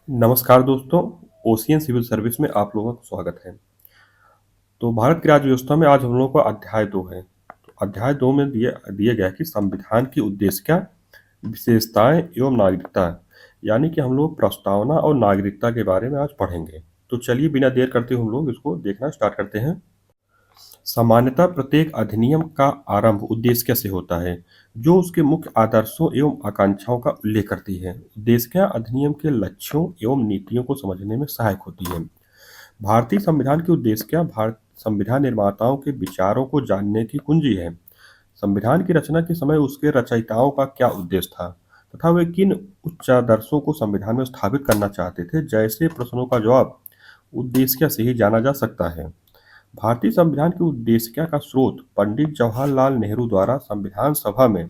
नमस्कार दोस्तों, ocean civil service में आप लोगों का स्वागत है। तो भारत की राज्य व्यवस्था में आज हम लोगों का अध्याय 2 है। तो अध्याय 2 में दिए गया कि संविधान की उद्देश्य क्या, विशेषताएं एवं नागरिकता, यानी कि हम लोग प्रस्तावना और नागरिकता के बारे में आज पढ़ेंगे। तो चलिए बिना देर करते हुए हम लोग इसको देखना स्टार्ट करते हैं। सामान्यतः प्रत्येक अधिनियम का आरंभ उद्देश्य से होता है, जो उसके मुख्य आदर्शों एवं आकांक्षाओं का उल्लेख करती है। उद्देश्य अधिनियम के लक्ष्यों एवं नीतियों को समझने में सहायक होती है। भारतीय संविधान के उद्देश्य भारत संविधान निर्माताओं के विचारों को जानने की कुंजी है। संविधान की रचना के समय उसके रचयिताओं का क्या उद्देश्य था तथा वे किन उच्च आदर्शों को संविधान में स्थापित करना चाहते थे, जैसे प्रश्नों का जवाब उद्देश्य से ही जाना जा सकता है। भारतीय संविधान के उद्देश्य का स्रोत पंडित जवाहरलाल नेहरू द्वारा संविधान सभा में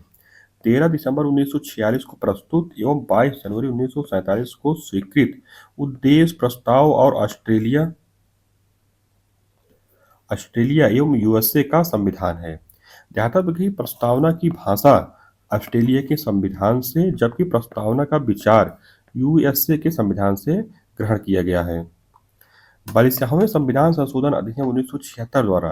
13 दिसंबर 1946 को प्रस्तुत एवं 22 जनवरी 1947 को स्वीकृत उद्देश्य प्रस्ताव और ऑस्ट्रेलिया एवं यूएसए का संविधान है। जहाँ तक कि प्रस्तावना की भाषा ऑस्ट्रेलिया के संविधान से, जबकि प्रस्तावना का विचार यूएसए के संविधान से ग्रहण किया गया है। 42वें संविधान संशोधन अधिनियम 1976 द्वारा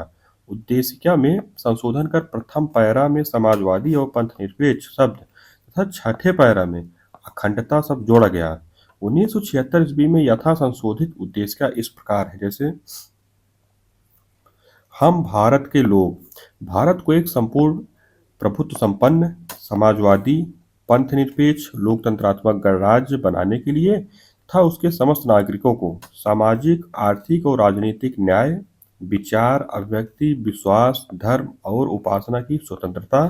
उद्देशिका में संशोधन कर प्रथम पैरा में समाजवादी और पंथनिरपेक्ष शब्द तथा छठे पैरा में अखंडता शब्द जोड़ा गया। 1976 ईस्वी में यथा संशोधित उद्देशिका इस प्रकार है, जैसे हम भारत के लोग भारत को एक संपूर्ण प्रभुत्व संपन्न समाजवादी पंथनिरपेक्ष लोकतंत्रात्मक गणराज्य बनाने के लिए तथा उसके समस्त नागरिकों को सामाजिक, आर्थिक और राजनीतिक न्याय, विचार, अभिव्यक्ति, विश्वास, धर्म और उपासना की स्वतंत्रता,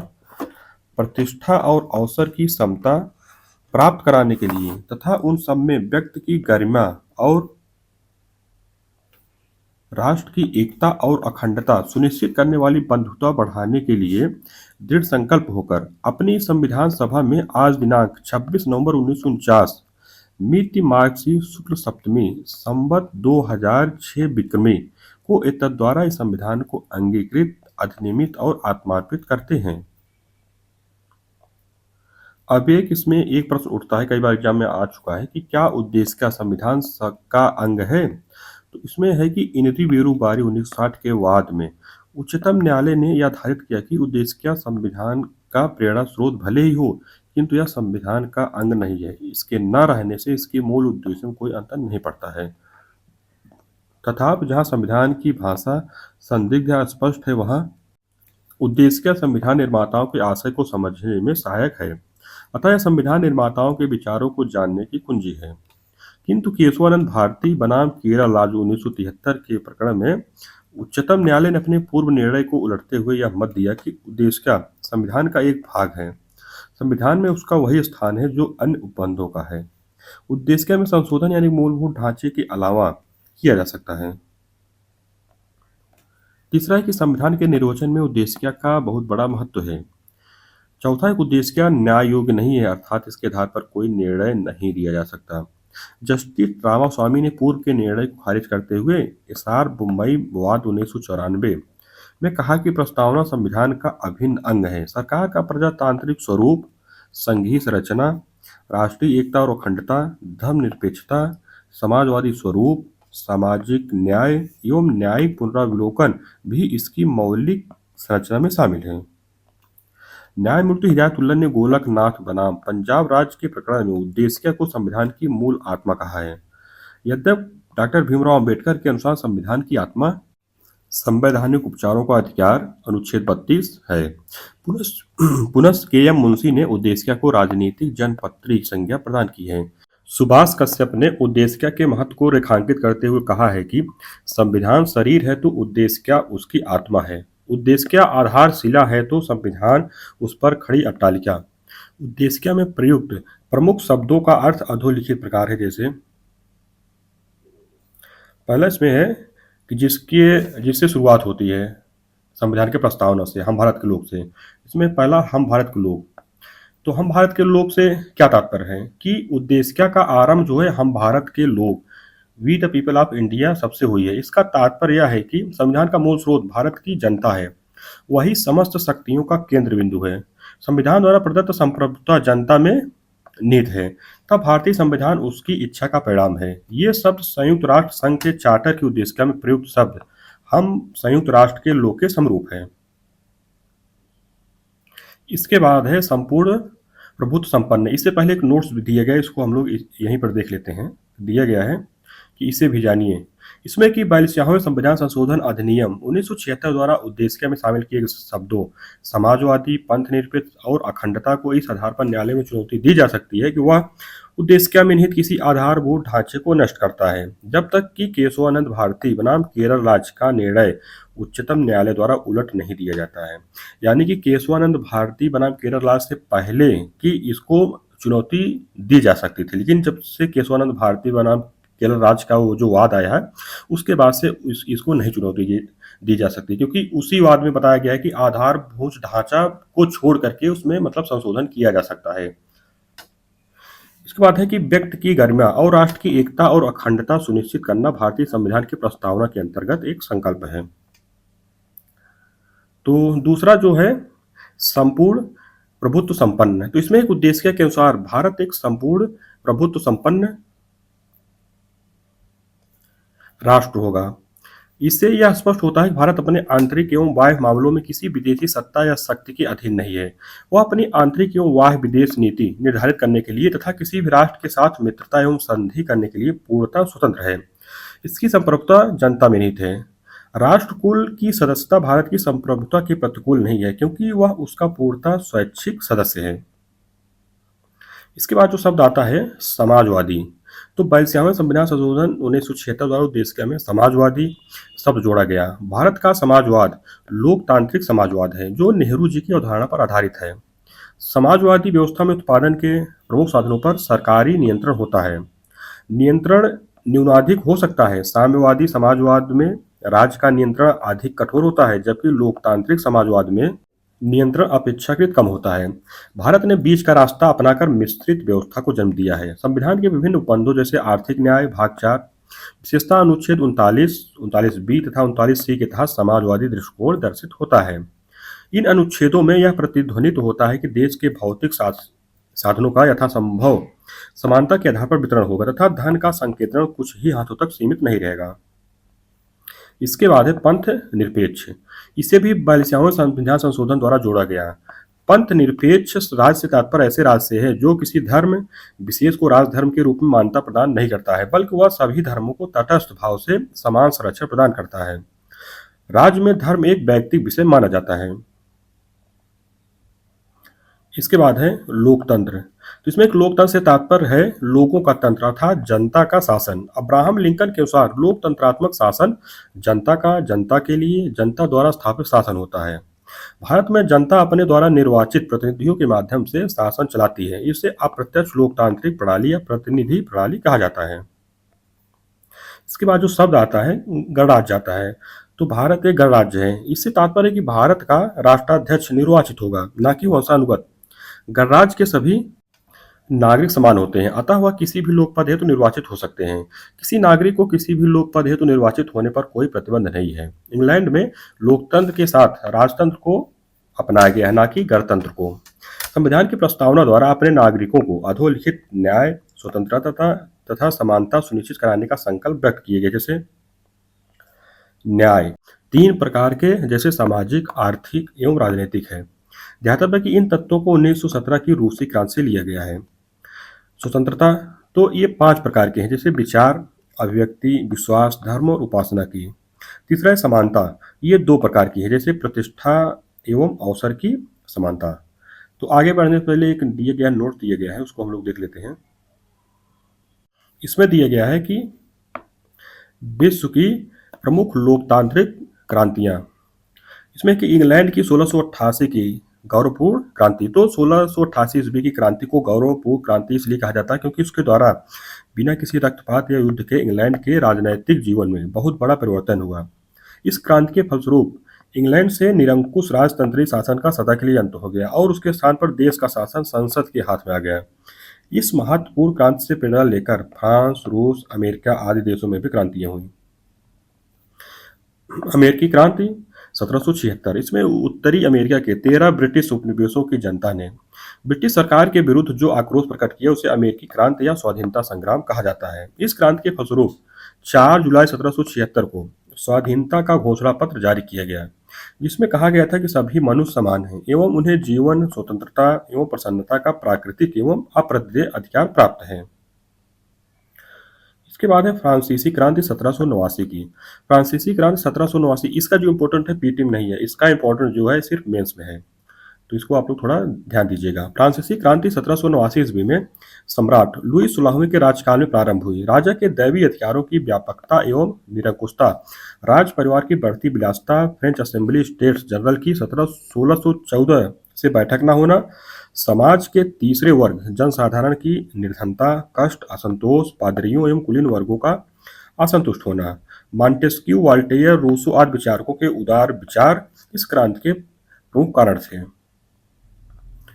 प्रतिष्ठा और अवसर की समता प्राप्त कराने के लिए तथा उन सब में व्यक्ति की गरिमा और राष्ट्र की एकता और अखंडता सुनिश्चित करने वाली बंधुता बढ़ाने के लिए दृढ़ संकल्प होकर अपनी संविधान सभा में आज दिनांक 26 नवंबर 1949 मिति मार्गशीर शुक्ल सप्तमी संवत 2006 विक्रमी को एतद्द्वारा इस संविधान को अंगीकृत, अधिनियमित और आत्मार्पित करते हैं। अब इसमें एक प्रश्न उठता है, कई बार एग्जाम में आ चुका है, कि क्या उद्देश्य का संविधान का अंग है। तो इसमें है कि इनरी बेरुबारी 1960 के बाद में उच्चतम न्यायालय ने यह धारित किया कि उद्देश्य संविधान का प्रेरणा स्रोत भले ही हो, किंतु यह संविधान का अंग नहीं है। इसके न रहने से इसके मूल उद्देश्य में कोई अंतर नहीं पड़ता है। तथापि जहाँ संविधान की भाषा संदिग्ध या स्पष्ट है, वहाँ उद्देश्य संविधान निर्माताओं के आशय को समझने में सहायक है। अतः यह संविधान निर्माताओं के विचारों को जानने की कुंजी है। किंतु केशवानंद भारती बनाम केरल लाजू 1973 के प्रकरण में उच्चतम न्यायालय ने अपने पूर्व निर्णय को उलटते हुए यह मत दिया कि उद्देश्य संविधान का एक भाग है। संविधान में उसका वही स्थान है जो अन्य उपबंधों का है। उद्देश्य में संशोधन यानी मूलभूत ढांचे के अलावा किया जा सकता है। तीसरा है कि संविधान के निर्वचन में उद्देश्य का बहुत बड़ा महत्व है। चौथा एक उद्देश्य न्याय योग्य नहीं है, अर्थात इसके आधार पर कोई निर्णय नहीं लिया जा सकता। जस्टिस रामास्वामी ने पूर्व के निर्णय को खारिज करते हुए एसआर बुम्बई वाद 1994 में कहा कि प्रस्तावना संविधान का अभिन्न अंग है। सरकार का प्रजातांत्रिक स्वरूप, संघीय संरचना, राष्ट्रीय एकता और अखंडता, धर्मनिरपेक्षता, समाजवादी स्वरूप, सामाजिक न्याय एवं न्यायिक पुनरावलोकन भी इसकी मौलिक संरचना में शामिल है। न्यायमूर्ति हिदायतुल्ला ने गोलकनाथ बनाम पंजाब राज्य के प्रकरण में उद्देश्य को संविधान की मूल आत्मा कहा है। यद्यपि डॉक्टर भीमराव अंबेडकर के अनुसार संविधान की आत्मा संवैधानिक उपचारों का अधिकार अनुच्छेद 32 है। पुनः के एम मुंशी ने उद्देश्य को राजनीतिक जनपत्री संज्ञा प्रदान की है। सुभाष कश्यप ने उद्देश्य के महत्व को रेखांकित करते हुए कहा है कि संविधान शरीर है तो उद्देश्य उसकी आत्मा है, उद्देश्य आधारशिला है तो संविधान उस पर खड़ी अट्टालिका। उद्देश्य में प्रयुक्त प्रमुख शब्दों का अर्थ अधोलिखित प्रकार है, जैसे पहला इसमें है कि जिससे शुरुआत होती है संविधान के प्रस्तावना से, हम भारत के लोग से। इसमें पहला हम भारत के लोग, तो हम भारत के लोग से क्या तात्पर्य है कि उद्देश्य का आरंभ जो है हम भारत के लोग, we the people of India सबसे हुई है। इसका तात्पर्य यह है कि संविधान का मूल स्रोत भारत की जनता है, वही समस्त शक्तियों का केंद्र बिंदु है। संविधान द्वारा प्रदत्त संप्रभुता जनता में नीड है, तब भारतीय संविधान उसकी इच्छा का परिणाम है। ये शब्द संयुक्त राष्ट्र संघ के चार्टर की उद्देशिका में प्रयुक्त शब्द हम संयुक्त राष्ट्र के लोग के समरूप है। इसके बाद है संपूर्ण प्रभुत्व संपन्न। इससे पहले एक नोट्स भी दिया गया है, इसको हम लोग यहीं पर देख लेते हैं। दिया गया है कि इसे भी जानिए। इसमें कि 42वां संविधान संशोधन अधिनियम 1976 द्वारा उद्देशिका में शामिल किए गए शब्दों समाजवादी, पंथनिरपेक्ष और अखंडता को इस आधार पर न्यायालय में चुनौती दी जा सकती है कि वह उद्देशिका में निहित किसी आधारभूत ढांचे को नष्ट करता है, जब तक कि केशवानंद भारती बनाम केरल राज्य का निर्णय उच्चतम न्यायालय द्वारा उलट नहीं दिया जाता है। यानी कि केशवानंद भारती बनाम केरल राज्य से पहले कि इसको चुनौती दी जा सकती थी, लेकिन जब से केशवानंद भारती बनाम केरल राज्य का वो जो वाद आया है, उसके बाद से इसको नहीं चुनौती दी जा सकती, क्योंकि उसी वाद में बताया गया है कि आधारभूत ढांचा को छोड़ करके उसमें मतलब संशोधन किया जा सकता है। इसके बाद है कि व्यक्ति की गरिमा और राष्ट्र की एकता और अखंडता सुनिश्चित करना भारतीय संविधान की प्रस्तावना के अंतर्गत एक संकल्प है। तो दूसरा जो है संपूर्ण प्रभुत्व संपन्न, तो इसमें एक उद्देश्य के अनुसार भारत एक संपूर्ण प्रभुत्व संपन्न राष्ट्र होगा। इससे यह स्पष्ट होता है कि भारत अपने आंतरिक एवं बाह्य मामलों में किसी विदेशी सत्ता या शक्ति के अधीन नहीं है। वह अपनी आंतरिक एवं बाह्य विदेश नीति निर्धारित करने के लिए तथा किसी भी राष्ट्र के साथ मित्रता एवं संधि करने के लिए पूर्णतः स्वतंत्र है। इसकी संप्रभुता जनता में निहित है। राष्ट्रकुल की सदस्यता भारत की संप्रभुता के प्रतिकूल नहीं है, क्योंकि वह उसका पूर्णतः स्वैच्छिक सदस्य है। इसके बाद जो शब्द आता है समाजवादी, तो 42वां संविधान संशोधन 1976 द्वारा उद्देशिका में समाजवादी शब्द जोड़ा गया। भारत का समाजवाद लोकतांत्रिक समाजवाद है, जो नेहरू जी की अवधारणा पर आधारित है। समाजवादी व्यवस्था में उत्पादन के प्रमुख साधनों पर सरकारी नियंत्रण होता है। नियंत्रण न्यूनाधिक हो सकता है। साम्यवादी समाजवाद में राज्य का नियंत्रण अधिक कठोर होता है, जबकि लोकतांत्रिक समाजवाद में नियंत्रण अपेक्षाकृत कम होता है। भारत ने बीच का रास्ता अपनाकर मिश्रित व्यवस्था को जन्म दिया है। संविधान के विभिन्न उपबंधों जैसे आर्थिक न्याय भाग 4 विशेषता अनुच्छेद 39, 39 बी तथा 39 सी के तहत समाजवादी दृष्टिकोण दर्शित होता है। इन अनुच्छेदों में यह प्रतिध्वनित होता है कि देश के भौतिक साधनों का यथासंभव समानता के आधार पर वितरण होगा तथा धन का संकेतन कुछ ही हाथों तक सीमित नहीं रहेगा। इसके बाद है पंथ निरपेक्ष। इसे भी 42वां संविधान संशोधन द्वारा जोड़ा गया। पंथ निरपेक्ष राज्य से तात्पर्य ऐसे राज्य से है जो किसी धर्म विशेष को राजधर्म के रूप में मान्यता प्रदान नहीं करता है, बल्कि वह सभी धर्मों को तटस्थ भाव से समान संरक्षण प्रदान करता है। राज्य में धर्म एक व्यक्तिगत विषय माना जाता है। इसके बाद है लोकतंत्र। तो इसमें एक लोकतंत्र से तात्पर्य है लोगों का तंत्र अर्थात जनता का शासन। अब्राहम लिंकन के अनुसार लोकतंत्रात्मक शासन जनता का जनता के लिए जनता द्वारा स्थापित शासन होता है। भारत में जनता अपने द्वारा निर्वाचित प्रतिनिधियों के माध्यम से शासन चलाती है। इसे अप्रत्यक्ष लोकतांत्रिक प्रणाली या प्रतिनिधि प्रणाली कहा जाता है। इसके बाद जो शब्द आता है गणराज्य आता है। तो भारत एक गणराज्य है। इससे तात्पर्य है कि भारत का राष्ट्राध्यक्ष निर्वाचित होगा, न कि वंशानुगत। गणराज्य के सभी नागरिक समान होते हैं, अतः वह किसी भी लोक पद हेतु निर्वाचित हो सकते हैं। किसी नागरिक को किसी भी लोक पद हेतु निर्वाचित होने पर कोई प्रतिबंध नहीं है। इंग्लैंड में लोकतंत्र के साथ राजतंत्र को अपनाया गया है, न कि गणतंत्र को। संविधान की प्रस्तावना द्वारा अपने नागरिकों को अधोलिखित न्याय, स्वतंत्रता तथा समानता सुनिश्चित कराने का संकल्प व्यक्त किए गए। जैसे न्याय 3 प्रकार के, जैसे सामाजिक, आर्थिक एवं राजनीतिक है। ध्यातव्य कि इन तत्वों को 1917 की रूसी क्रांति से लिया गया है। स्वतंत्रता, तो ये 5 प्रकार के हैं, जैसे विचार, अभिव्यक्ति, विश्वास, धर्म और उपासना की। तीसरा है समानता, ये 2 प्रकार की है, जैसे प्रतिष्ठा एवं अवसर की समानता। तो आगे बढ़ने से पहले एक दिया गया नोट दिया गया है, उसको हम लोग देख लेते हैं। इसमें दिया गया है कि विश्व की प्रमुख लोकतांत्रिक क्रांतियां। इसमें कि इंग्लैंड की 1688 की गौरवपूर्ण क्रांति। तो 1688 ईस्वी की क्रांति को गौरवपूर्ण क्रांति इसलिए कहा जाता है क्योंकि उसके द्वारा बिना किसी रक्तपात या युद्ध के इंग्लैंड के राजनैतिक जीवन में बहुत बड़ा परिवर्तन हुआ। इस क्रांति के फलस्वरूप इंग्लैंड से निरंकुश राजतंत्री शासन का सदा के लिए अंत हो गया और उसके स्थान पर देश का शासन संसद के हाथ में आ गया। इस महत्वपूर्ण क्रांति से प्रेरणा लेकर फ्रांस, रूस, अमेरिका आदि देशों में भी क्रांतियां हुई। अमेरिकी क्रांति 1776, इसमें उत्तरी अमेरिका के 13 ब्रिटिश उपनिवेशों की जनता ने ब्रिटिश सरकार के विरुद्ध जो आक्रोश प्रकट किया उसे अमेरिकी क्रांति या स्वाधीनता संग्राम कहा जाता है। इस क्रांति के फलस्वरूप 4 जुलाई 1776 को स्वाधीनता का घोषणा पत्र जारी किया गया, जिसमें कहा गया था कि सभी मनुष्य समान हैं एवं उन्हें जीवन, स्वतंत्रता एवं प्रसन्नता का प्राकृतिक एवं अप्रत्यय अधिकार प्राप्त है। इसके बाद है फ्रांसीसी क्रांति 1789 की। फ्रांसीसी क्रांति 1789, इसका जो इम्पोर्टेंट है पीटी में नहीं है, इसका इम्पोर्टेंट जो है सिर्फ मेंस में है, तो इसको आप लोग थोड़ा ध्यान दीजिएगा। फ्रांसीसी क्रांति 1789 ईस्वी में सम्राट लुई 16वें के राज्यकाल में प्रारंभ हुई। राजा के दैवीय अधिकारों की व्यापकता एवं निरंकुशता, राज परिवार की बढ़ती विलासिता, फ्रेंच असेंबली स्टेट्स जनरल की 1614 से बैठक न होना, समाज के तीसरे वर्ग जनसाधारण की निर्धनता, कष्ट, असंतोष, पादरियों एवं कुलीन वर्गों का असंतुष्ट होना, मॉन्टेस्क्यू, वॉल्टेयर, रूसो आदि विचारकों के उदार विचार इस क्रांति के प्रमुख कारण थे।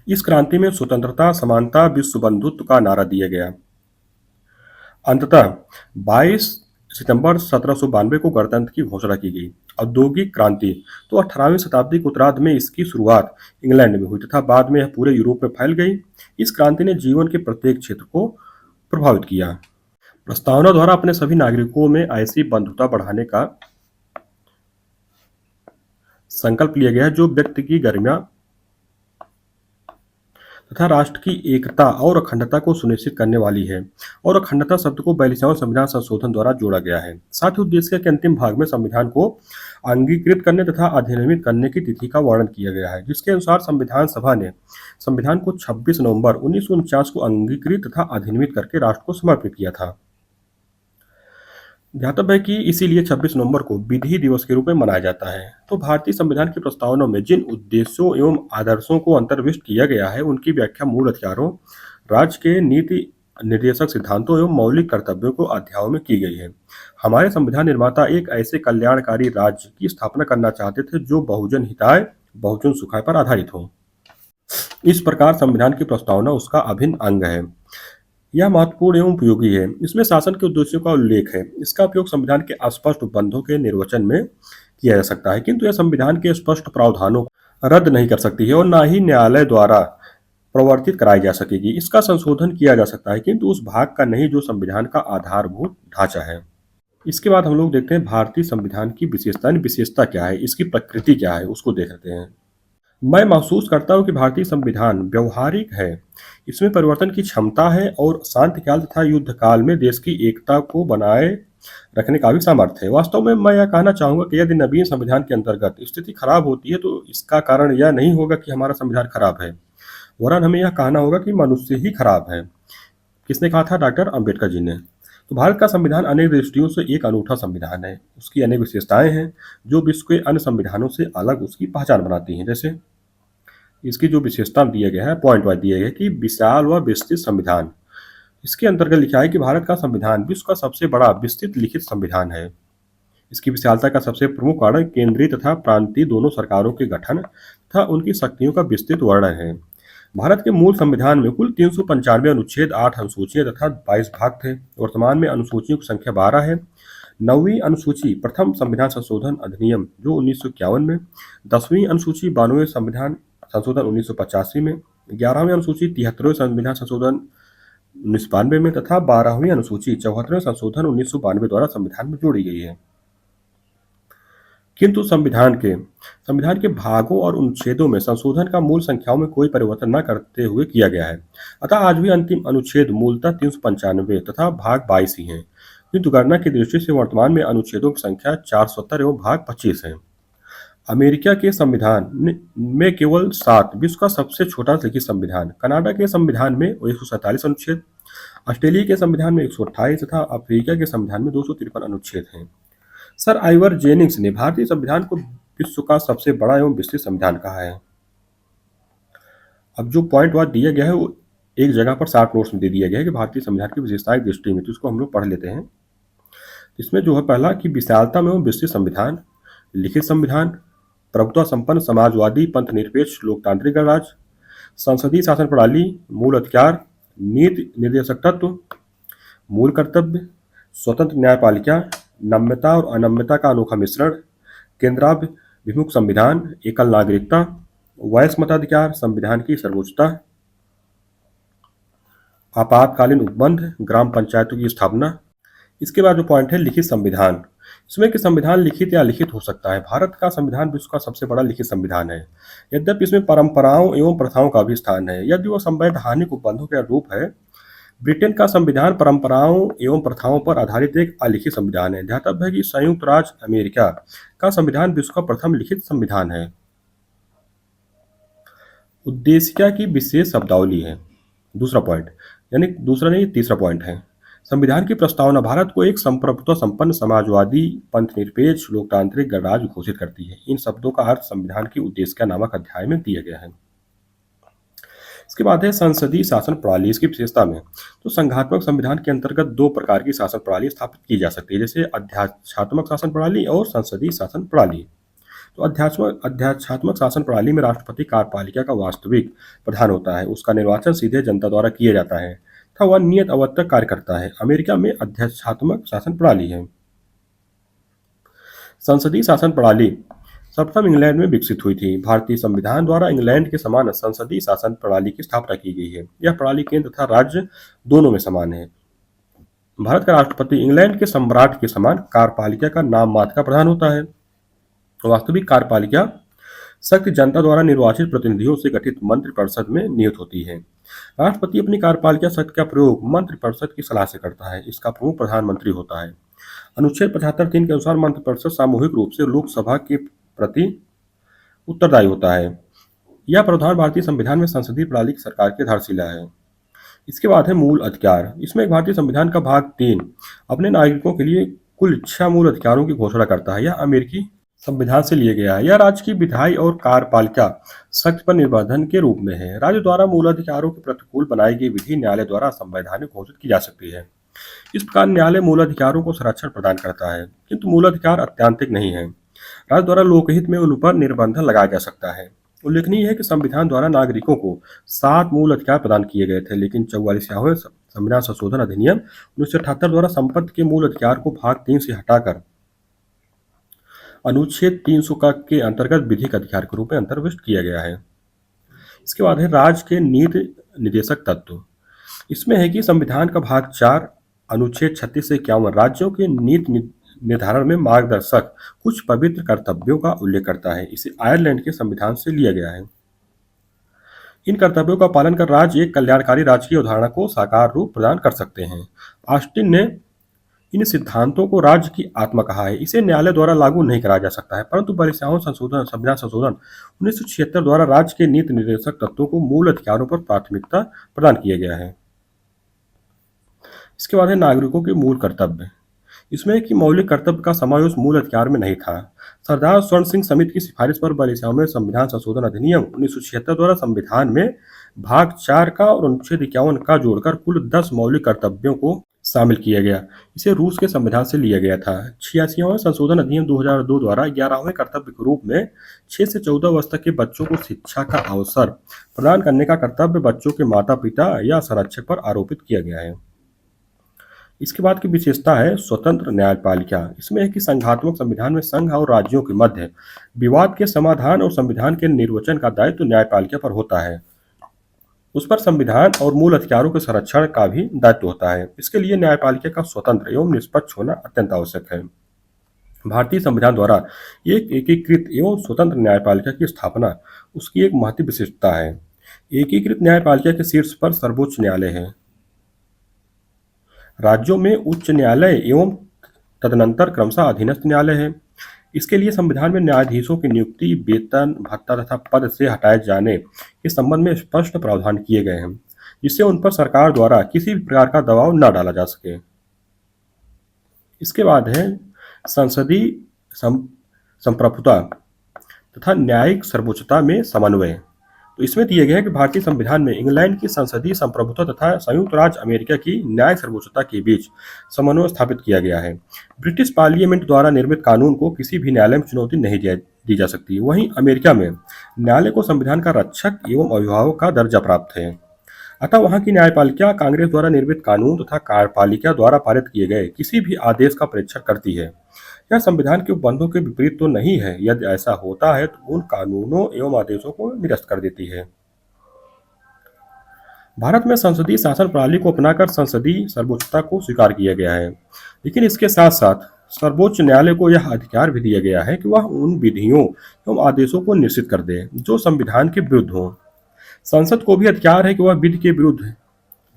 इस क्रांति में स्वतंत्रता, समानता, विश्व बंधुत्व का नारा दिया गया। अंततः 22 सितंबर 1792 को गणतंत्र की घोषणा की गई। औद्योगिक क्रांति, तो 18वीं शताब्दी के उत्तरार्ध में इसकी शुरुआत इंग्लैंड में हुई तथा बाद में यह पूरे यूरोप में फैल गई। इस क्रांति ने जीवन के प्रत्येक क्षेत्र को प्रभावित किया। प्रस्तावना द्वारा अपने सभी नागरिकों में ऐसी बंधुता बढ़ाने का संकल्प लिया गया है जो व्यक्ति की गरिमा तथा राष्ट्र की एकता और अखंडता को सुनिश्चित करने वाली है। और अखंडता शब्द को 42वां संविधान संशोधन द्वारा जोड़ा गया है। साथ ही उद्देश्य के अंतिम भाग में संविधान को अंगीकृत करने तथा अधिनियमित करने की तिथि का वर्णन किया गया है, जिसके अनुसार संविधान सभा ने संविधान को 26 नवंबर 1949 को अंगीकृत तथा अधिनियमित करके राष्ट्र को समर्पित किया था। ध्यातव्य है कि इसीलिए 26 नवंबर को विधि दिवस के रूप में मनाया जाता है। तो भारतीय संविधान की प्रस्तावना में जिन उद्देश्यों एवं आदर्शों को अंतर्विष्ट किया गया है, उनकी व्याख्या मूल अधिकारों, राज्य के नीति निर्देशक सिद्धांतों एवं मौलिक कर्तव्यों को अध्यायों में की गई है। हमारे संविधान निर्माता एक ऐसे कल्याणकारी राज्य की स्थापना करना चाहते थे जो बहुजन हिताय, बहुजन सुखाय पर आधारित हो। इस प्रकार संविधान की प्रस्तावना उसका अभिन्न अंग है। यह महत्वपूर्ण एवं उपयोगी है। इसमें शासन के उद्देश्यों का उल्लेख है। इसका उपयोग संविधान के अस्पष्ट उपबंधों के निर्वचन में किया जा सकता है, किंतु यह संविधान के स्पष्ट प्रावधानों को रद्द नहीं कर सकती है और न ही न्यायालय द्वारा प्रवर्तित कराई जा सकेगी। इसका संशोधन किया जा सकता है, किंतु उस भाग का नहीं जो संविधान का आधारभूत ढांचा है। इसके बाद हम लोग देखते हैं भारतीय संविधान की विशेषता क्या है, इसकी प्रकृति क्या है, उसको देखते हैं। मैं महसूस करता हूं कि भारतीय संविधान व्यवहारिक है। इसमें परिवर्तन की क्षमता है और शांतिकाल तथा युद्ध काल में देश की एकता को बनाए रखने का भी सामर्थ्य है। वास्तव में मैं यह कहना चाहूंगा कि यदि नवीन संविधान के अंतर्गत स्थिति खराब होती है तो इसका कारण यह नहीं होगा कि हमारा संविधान खराब है, वरन हमें यह कहना होगा कि मनुष्य ही खराब है। किसने कहा था? डॉक्टर अम्बेडकर जी ने। तो भारत का संविधान अनेक दृष्टियों से एक अनूठा संविधान है। उसकी अनेक विशेषताएं हैं जो विश्व के अन्य संविधानों से अलग उसकी पहचान बनाती हैं। जैसे इसकी जो विशेषता दिया गया है, पॉइंट वाइज दिया गया है कि विशाल व विस्तृत संविधान। इसके अंतर्गत लिखा है कि भारत का संविधान विश्व का सबसे बड़ा विस्तृत लिखित संविधान है। इसकी विशालता का सबसे प्रमुख कारण केंद्रीय तथा प्रांतीय दोनों सरकारों के गठन तथा उनकी शक्तियों का विस्तृत वर्णन है। भारत के मूल संविधान में कुल 395 अनुच्छेद, 8 अनुसूचियां तथा 22 भाग थे। वर्तमान में अनुसूचियों की संख्या 12 है। 9वीं अनुसूची प्रथम संविधान संशोधन अधिनियम जो 1951 में, 10वीं अनुसूची 92वें संविधान संशोधन 1985 में, 11वीं अनुसूची 73वें संविधान संशोधन 1992 में तथा 12वीं अनुसूची 74वें संशोधन 1992 द्वारा संविधान में जोड़ी गई है। किंतु संविधान के भागों और अनुच्छेदों में संशोधन का मूल संख्याओं में कोई परिवर्तन न करते हुए किया गया है। अतः आज भी अंतिम अनुच्छेद मूलतः 395 तथा भाग 22 ही हैं, किंतु गणना की दृष्टि से वर्तमान में अनुच्छेदों की संख्या 470 एवं भाग 25 है। अमेरिका के संविधान में केवल 7, विश्व का सबसे छोटा लिखित संविधान। कनाडा के संविधान में 147 अनुच्छेद, ऑस्ट्रेलिया के संविधान में 128 तथा अफ्रीका के संविधान में 253 अनुच्छेद हैं। सर आइवर जेनिंग्स ने भारतीय संविधान को विश्व का सबसे बड़ा एवं विस्तृत संविधान कहा है। अब जो पॉइंट वाइज दिया गया है वो एक जगह पर 60 नोट्स में दे दिया गया है कि भारतीय संविधान की विशेषताएं दृष्टि में, तो इसको हम लोग पढ़ लेते हैं। इसमें जो है पहला कि विशालता में एवं विस्तृत संविधान, लिखित संविधान, प्रभुत्व संपन्न समाजवादी पंथ निरपेक्ष लोकतांत्रिक गणराज्य, संसदीय शासन प्रणाली, मूल अधिकार, नीति निर्देशक तत्व, मूल कर्तव्य, स्वतंत्र न्यायपालिका, नम्यता और अनम्यता का अनोखा मिश्रण, केंद्राभिमुख संविधान, एकल नागरिकता, वयस्क मताधिकार, संविधान की सर्वोच्चता, आपातकालीन उपबंध, ग्राम पंचायतों की स्थापना। इसके बाद जो पॉइंट है लिखित संविधान। इसमें कि संविधान लिखित या अलिखित हो सकता है। भारत का संविधान विश्व का सबसे बड़ा लिखित संविधान है। यद्यपि इसमें परंपराओं एवं प्रथाओं का भी स्थान है। यदि वह संवैधानिक उपबंधों का रूप है, ब्रिटेन का संविधान परंपराओं एवं प्रथाओं पर आधारित एक अलिखित संविधान है। ध्यातव्य है कि संयुक्त राज्य अमेरिका का संविधान विश्व का प्रथम लिखित संविधान है। उद्देशिका की विशेष शब्दावली है दूसरा पॉइंट, यानी दूसरा नहीं तीसरा पॉइंट है। संविधान की प्रस्तावना भारत को एक संप्रभुत्व संपन्न समाजवादी पंथनिरपेक्ष लोकतांत्रिक गणराज्य घोषित करती है। इन शब्दों का अर्थ संविधान की उद्देशिका नामक अध्याय में दिया गया है। इसके बाद है संसदीय शासन प्रणाली। इसकी विशेषता में तो संघात्मक संविधान के अंतर्गत दो प्रकार की शासन प्रणाली स्थापित की जा सकती है, जैसे अध्यात्मात्मक शासन प्रणाली और संसदीय शासन प्रणाली। तो अध्यात्मात्मक शासन प्रणाली में राष्ट्रपति कार्यपालिका का वास्तविक प्रधान होता है। उसका निर्वाचन सीधे जनता द्वारा किया जाता है तथा वह नियत अवधि तक कार्य करता है। अमेरिका में अध्यात्मात्मक शासन प्रणाली है। संसदीय शासन प्रणाली सर्वप्रथम इंग्लैंड में विकसित हुई थी। भारतीय संविधान द्वारा इंग्लैंड के समान संसदीय शासन प्रणाली की स्थापना की गई है। यह प्रणाली केंद्र तथा राज्य दोनों में समान है। भारत का राष्ट्रपति इंग्लैंड के सम्राट के समान कार्यपालिका का नाम मात्र का प्रधान होता है। वास्तविक कार्यपालिका शक्ति जनता द्वारा निर्वाचित प्रतिनिधियों से गठित मंत्रिपरिषद में नियुक्त होती है। राष्ट्रपति अपनी कार्यपालिका शक्ति का प्रयोग मंत्रिपरिषद की सलाह से करता है। इसका प्रमुख प्रधानमंत्री होता है। अनुच्छेद 75(3) के अनुसार मंत्रिपरिषद सामूहिक रूप से लोकसभा के प्रति उत्तरदायी होता है। यह प्रावधान भारतीय संविधान में संसदीय प्रणाली की सरकार की आधारशिला है। इसके बाद है मूल अधिकार। इसमें भारतीय संविधान का भाग 3 अपने नागरिकों के लिए कुल 6 मूल अधिकारों की घोषणा करता है। यह अमेरिकी संविधान से लिया गया है। यह राज्य की विधायी और कार्यपालिका शक्ति पर निर्बंधन के रूप में है। राज्य द्वारा मूल अधिकारों के प्रतिकूल बनाई गई विधि न्यायालय द्वारा संवैधानिक घोषित की जा सकती है। इस प्रकार न्यायालय मूल अधिकारों को संरक्षण प्रदान करता है, किंतु मूल अधिकार अत्यांतिक नहीं है। राज्य द्वारा लोकहित में उन पर निर्बंधन लगाया जा सकता है। उल्लेखनीय है कि संविधान द्वारा नागरिकों को 7 मूल अधिकार प्रदान किए गए थे, लेकिन 44वां संविधान संशोधन अधिनियम 1978 द्वारा संपत्ति के मूल अधिकार को भाग 3 से हटाकर अनुच्छेद 300 के अंतर्गत विधिक अधिकार के रूप में अंतर्भुक्त किया गया है। इसके बाद है राज्य के नीति निर्देशक तत्व। इसमें है कि संविधान का भाग 4 अनुच्छेद 36 से 51 राज्यों के नीति निर्धारण में मार्गदर्शक कुछ पवित्र कर्तव्यों का उल्लेख करता है। इसे आयरलैंड के संविधान से लिया गया है। इन कर्तव्यों का पालन कर राज्य एक कल्याणकारी राज्य की अवधारणा को साकार रूप प्रदान कर सकते हैं। ऑस्टिन ने इन सिद्धांतों को राज्य की आत्मा कहा है। इसे न्यायालय द्वारा लागू नहीं कराया जा सकता है, परंतु संविधान संशोधन 1976 द्वारा राज्य के नीति निर्देशक तत्वों को मूल अधिकारों पर प्राथमिकता प्रदान किया गया है। इसके बाद है नागरिकों के मूल कर्तव्य। इसमें कि मौलिक कर्तव्य का समावेश मूल अधिकार में नहीं था। सरदार स्वर्ण सिंह समिति की सिफारिश पर 42वें संविधान संशोधन अधिनियम 1976 द्वारा संविधान में भाग 4 का और अनुच्छेद 51 का जोड़कर कुल 10 मौलिक कर्तव्यों को शामिल किया गया। इसे रूस के संविधान से लिया गया था। 86वां संशोधन अधिनियम 2002 द्वारा 11वें कर्तव्य के रूप में 6 से 14 वर्ष तक के बच्चों को शिक्षा का अवसर प्रदान करने का कर्तव्य बच्चों के माता पिता या संरक्षक पर आरोपित किया गया है। इसके बाद की विशेषता है स्वतंत्र न्यायपालिका। इसमें है कि संघात्मक संविधान में संघ और राज्यों के मध्य विवाद के समाधान और संविधान के निर्वचन का दायित्व न्यायपालिका पर होता है। उस पर संविधान और मूल अधिकारों के संरक्षण का भी दायित्व होता है। इसके लिए न्यायपालिका का स्वतंत्र एवं निष्पक्ष होना अत्यंत आवश्यक है। भारतीय संविधान द्वारा एक एकीकृत एवं स्वतंत्र न्यायपालिका की स्थापना उसकी एक महत्वपूर्ण विशेषता है। एकीकृत न्यायपालिका के शीर्ष पर सर्वोच्च न्यायालय है। राज्यों में उच्च न्यायालय एवं तदनंतर क्रमशः अधीनस्थ न्यायालय है। इसके लिए संविधान में न्यायाधीशों की नियुक्ति, वेतन, भत्ता तथा पद से हटाए जाने के संबंध में स्पष्ट प्रावधान किए गए हैं, जिससे उन पर सरकार द्वारा किसी भी प्रकार का दबाव न डाला जा सके। इसके बाद है संसदीय संप्रभुता तथा न्यायिक सर्वोच्चता में समन्वय। तो इसमें दिया गया है कि भारतीय संविधान में इंग्लैंड की संसदीय संप्रभुता तथा संयुक्त राज्य अमेरिका की न्यायिक सर्वोच्चता के बीच समन्वय स्थापित किया गया है। ब्रिटिश पार्लियामेंट द्वारा निर्मित कानून को किसी भी न्यायालय में चुनौती नहीं दी जा सकती। वहीं अमेरिका में न्यायालय को संविधान का रक्षक एवं अभिभावक का दर्जा प्राप्त है। अतः वहाँ की न्यायपालिका कांग्रेस द्वारा निर्मित कानून तथा कार्यपालिका द्वारा पारित किए गए किसी भी आदेश का परीक्षण करती है। यह संविधान के उपबंधों के विपरीत तो नहीं है। यदि ऐसा होता है तो उन कानूनों एवं आदेशों को निरस्त कर देती है। भारत में संसदीय शासन प्रणाली को अपनाकर संसदीय सर्वोच्चता को स्वीकार किया गया है, लेकिन इसके साथ साथ सर्वोच्च न्यायालय को यह अधिकार भी दिया गया है कि वह उन विधियों एवं आदेशों को निश्चित कर दे जो संविधान के विरुद्ध हों। संसद को भी अधिकार है कि वह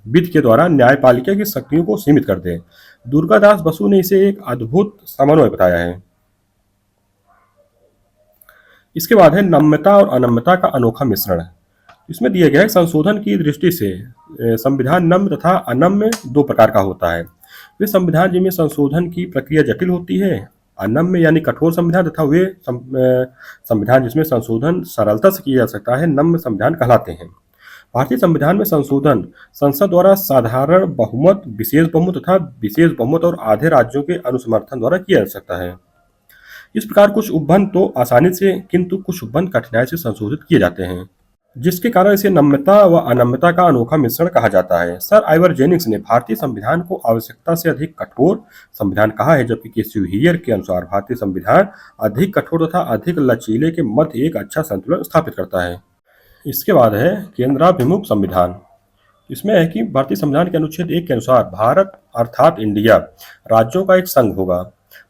विधि के द्वारा न्यायपालिका की शक्तियों को सीमित कर दे। दुर्गादास बसु ने इसे एक अद्भुत समन्वय बताया है। इसके बाद है नम्यता और अनम्यता का अनोखा मिश्रण। इसमें दिया गया है संशोधन की दृष्टि से संविधान नम्य तथा अनम्य दो प्रकार का होता है। वे संविधान जिनमें संशोधन की प्रक्रिया जटिल होती है, अनम्य यानी कठोर संविधान, तथा वे संविधान जिसमें संशोधन सरलता से किया जा सकता है, नम्य संविधान कहलाते हैं। भारतीय संविधान में संशोधन संसद द्वारा साधारण बहुमत, विशेष बहुमत तथा विशेष बहुमत और आधे राज्यों के अनुसमर्थन द्वारा किया जा सकता है। इस प्रकार कुछ उपबंध तो आसानी से, किंतु कुछ उपबंध कठिनाई से संशोधित किए जाते हैं, जिसके कारण इसे नम्यता व अनम्यता का अनोखा मिश्रण कहा जाता है। सर आइवर जेनिंग्स ने भारतीय संविधान को आवश्यकता से अधिक कठोर संविधान कहा है, जबकि केसी हीयर के अनुसार भारतीय संविधान अधिक कठोर तथा अधिक लचीले के मध्य एक अच्छा संतुलन स्थापित करता है। इसके बाद है केंद्राभिमुख संविधान। इसमें है कि भारतीय संविधान के अनुच्छेद 1 के अनुसार भारत अर्थात इंडिया राज्यों का एक संघ होगा,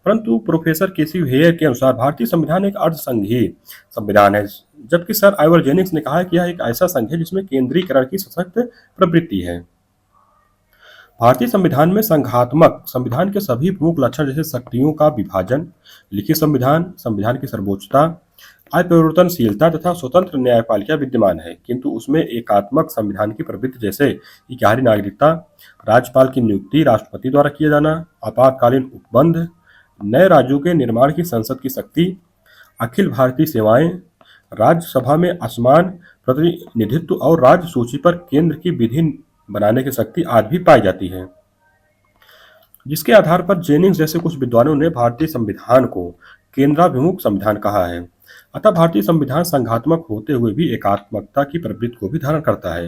परंतु प्रोफेसर केसी हेयर के अनुसार भारतीय संविधान एक अर्धसंघीय संविधान है, जबकि सर आइवर जेनिंग्स ने कहा है कि यह एक ऐसा संघ है जिसमें केंद्रीकरण की सशक्त प्रवृत्ति है। भारतीय संविधान में संघात्मक संविधान के सभी प्रमुख लक्षण जैसे शक्तियों का विभाजन, लिखित संविधान, संविधान की सर्वोच्चता, अपरिवर्तनशीलता तथा स्वतंत्र न्यायपालिका विद्यमान है, किंतु उसमें एकात्मक संविधान की प्रवृत्ति जैसे इक्यारी नागरिकता, राज्यपाल की नियुक्ति राष्ट्रपति द्वारा किया जाना, आपातकालीन उपबंध, नए राज्यों के निर्माण की संसद की शक्ति, अखिल भारतीय सेवाएं, राज्यसभा में असमान प्रतिनिधित्व और राज्य सूची पर केंद्र की विधि बनाने की शक्ति आदि भी पाई जाती है। जिसके आधार पर जेनिंग्स जैसे कुछ विद्वानों ने भारतीय संविधान को केंद्राभिमुख संविधान कहा है। अतः भारतीय संविधान संघात्मक होते हुए भी एकात्मकता की प्रवृत्ति को भी धारण करता है।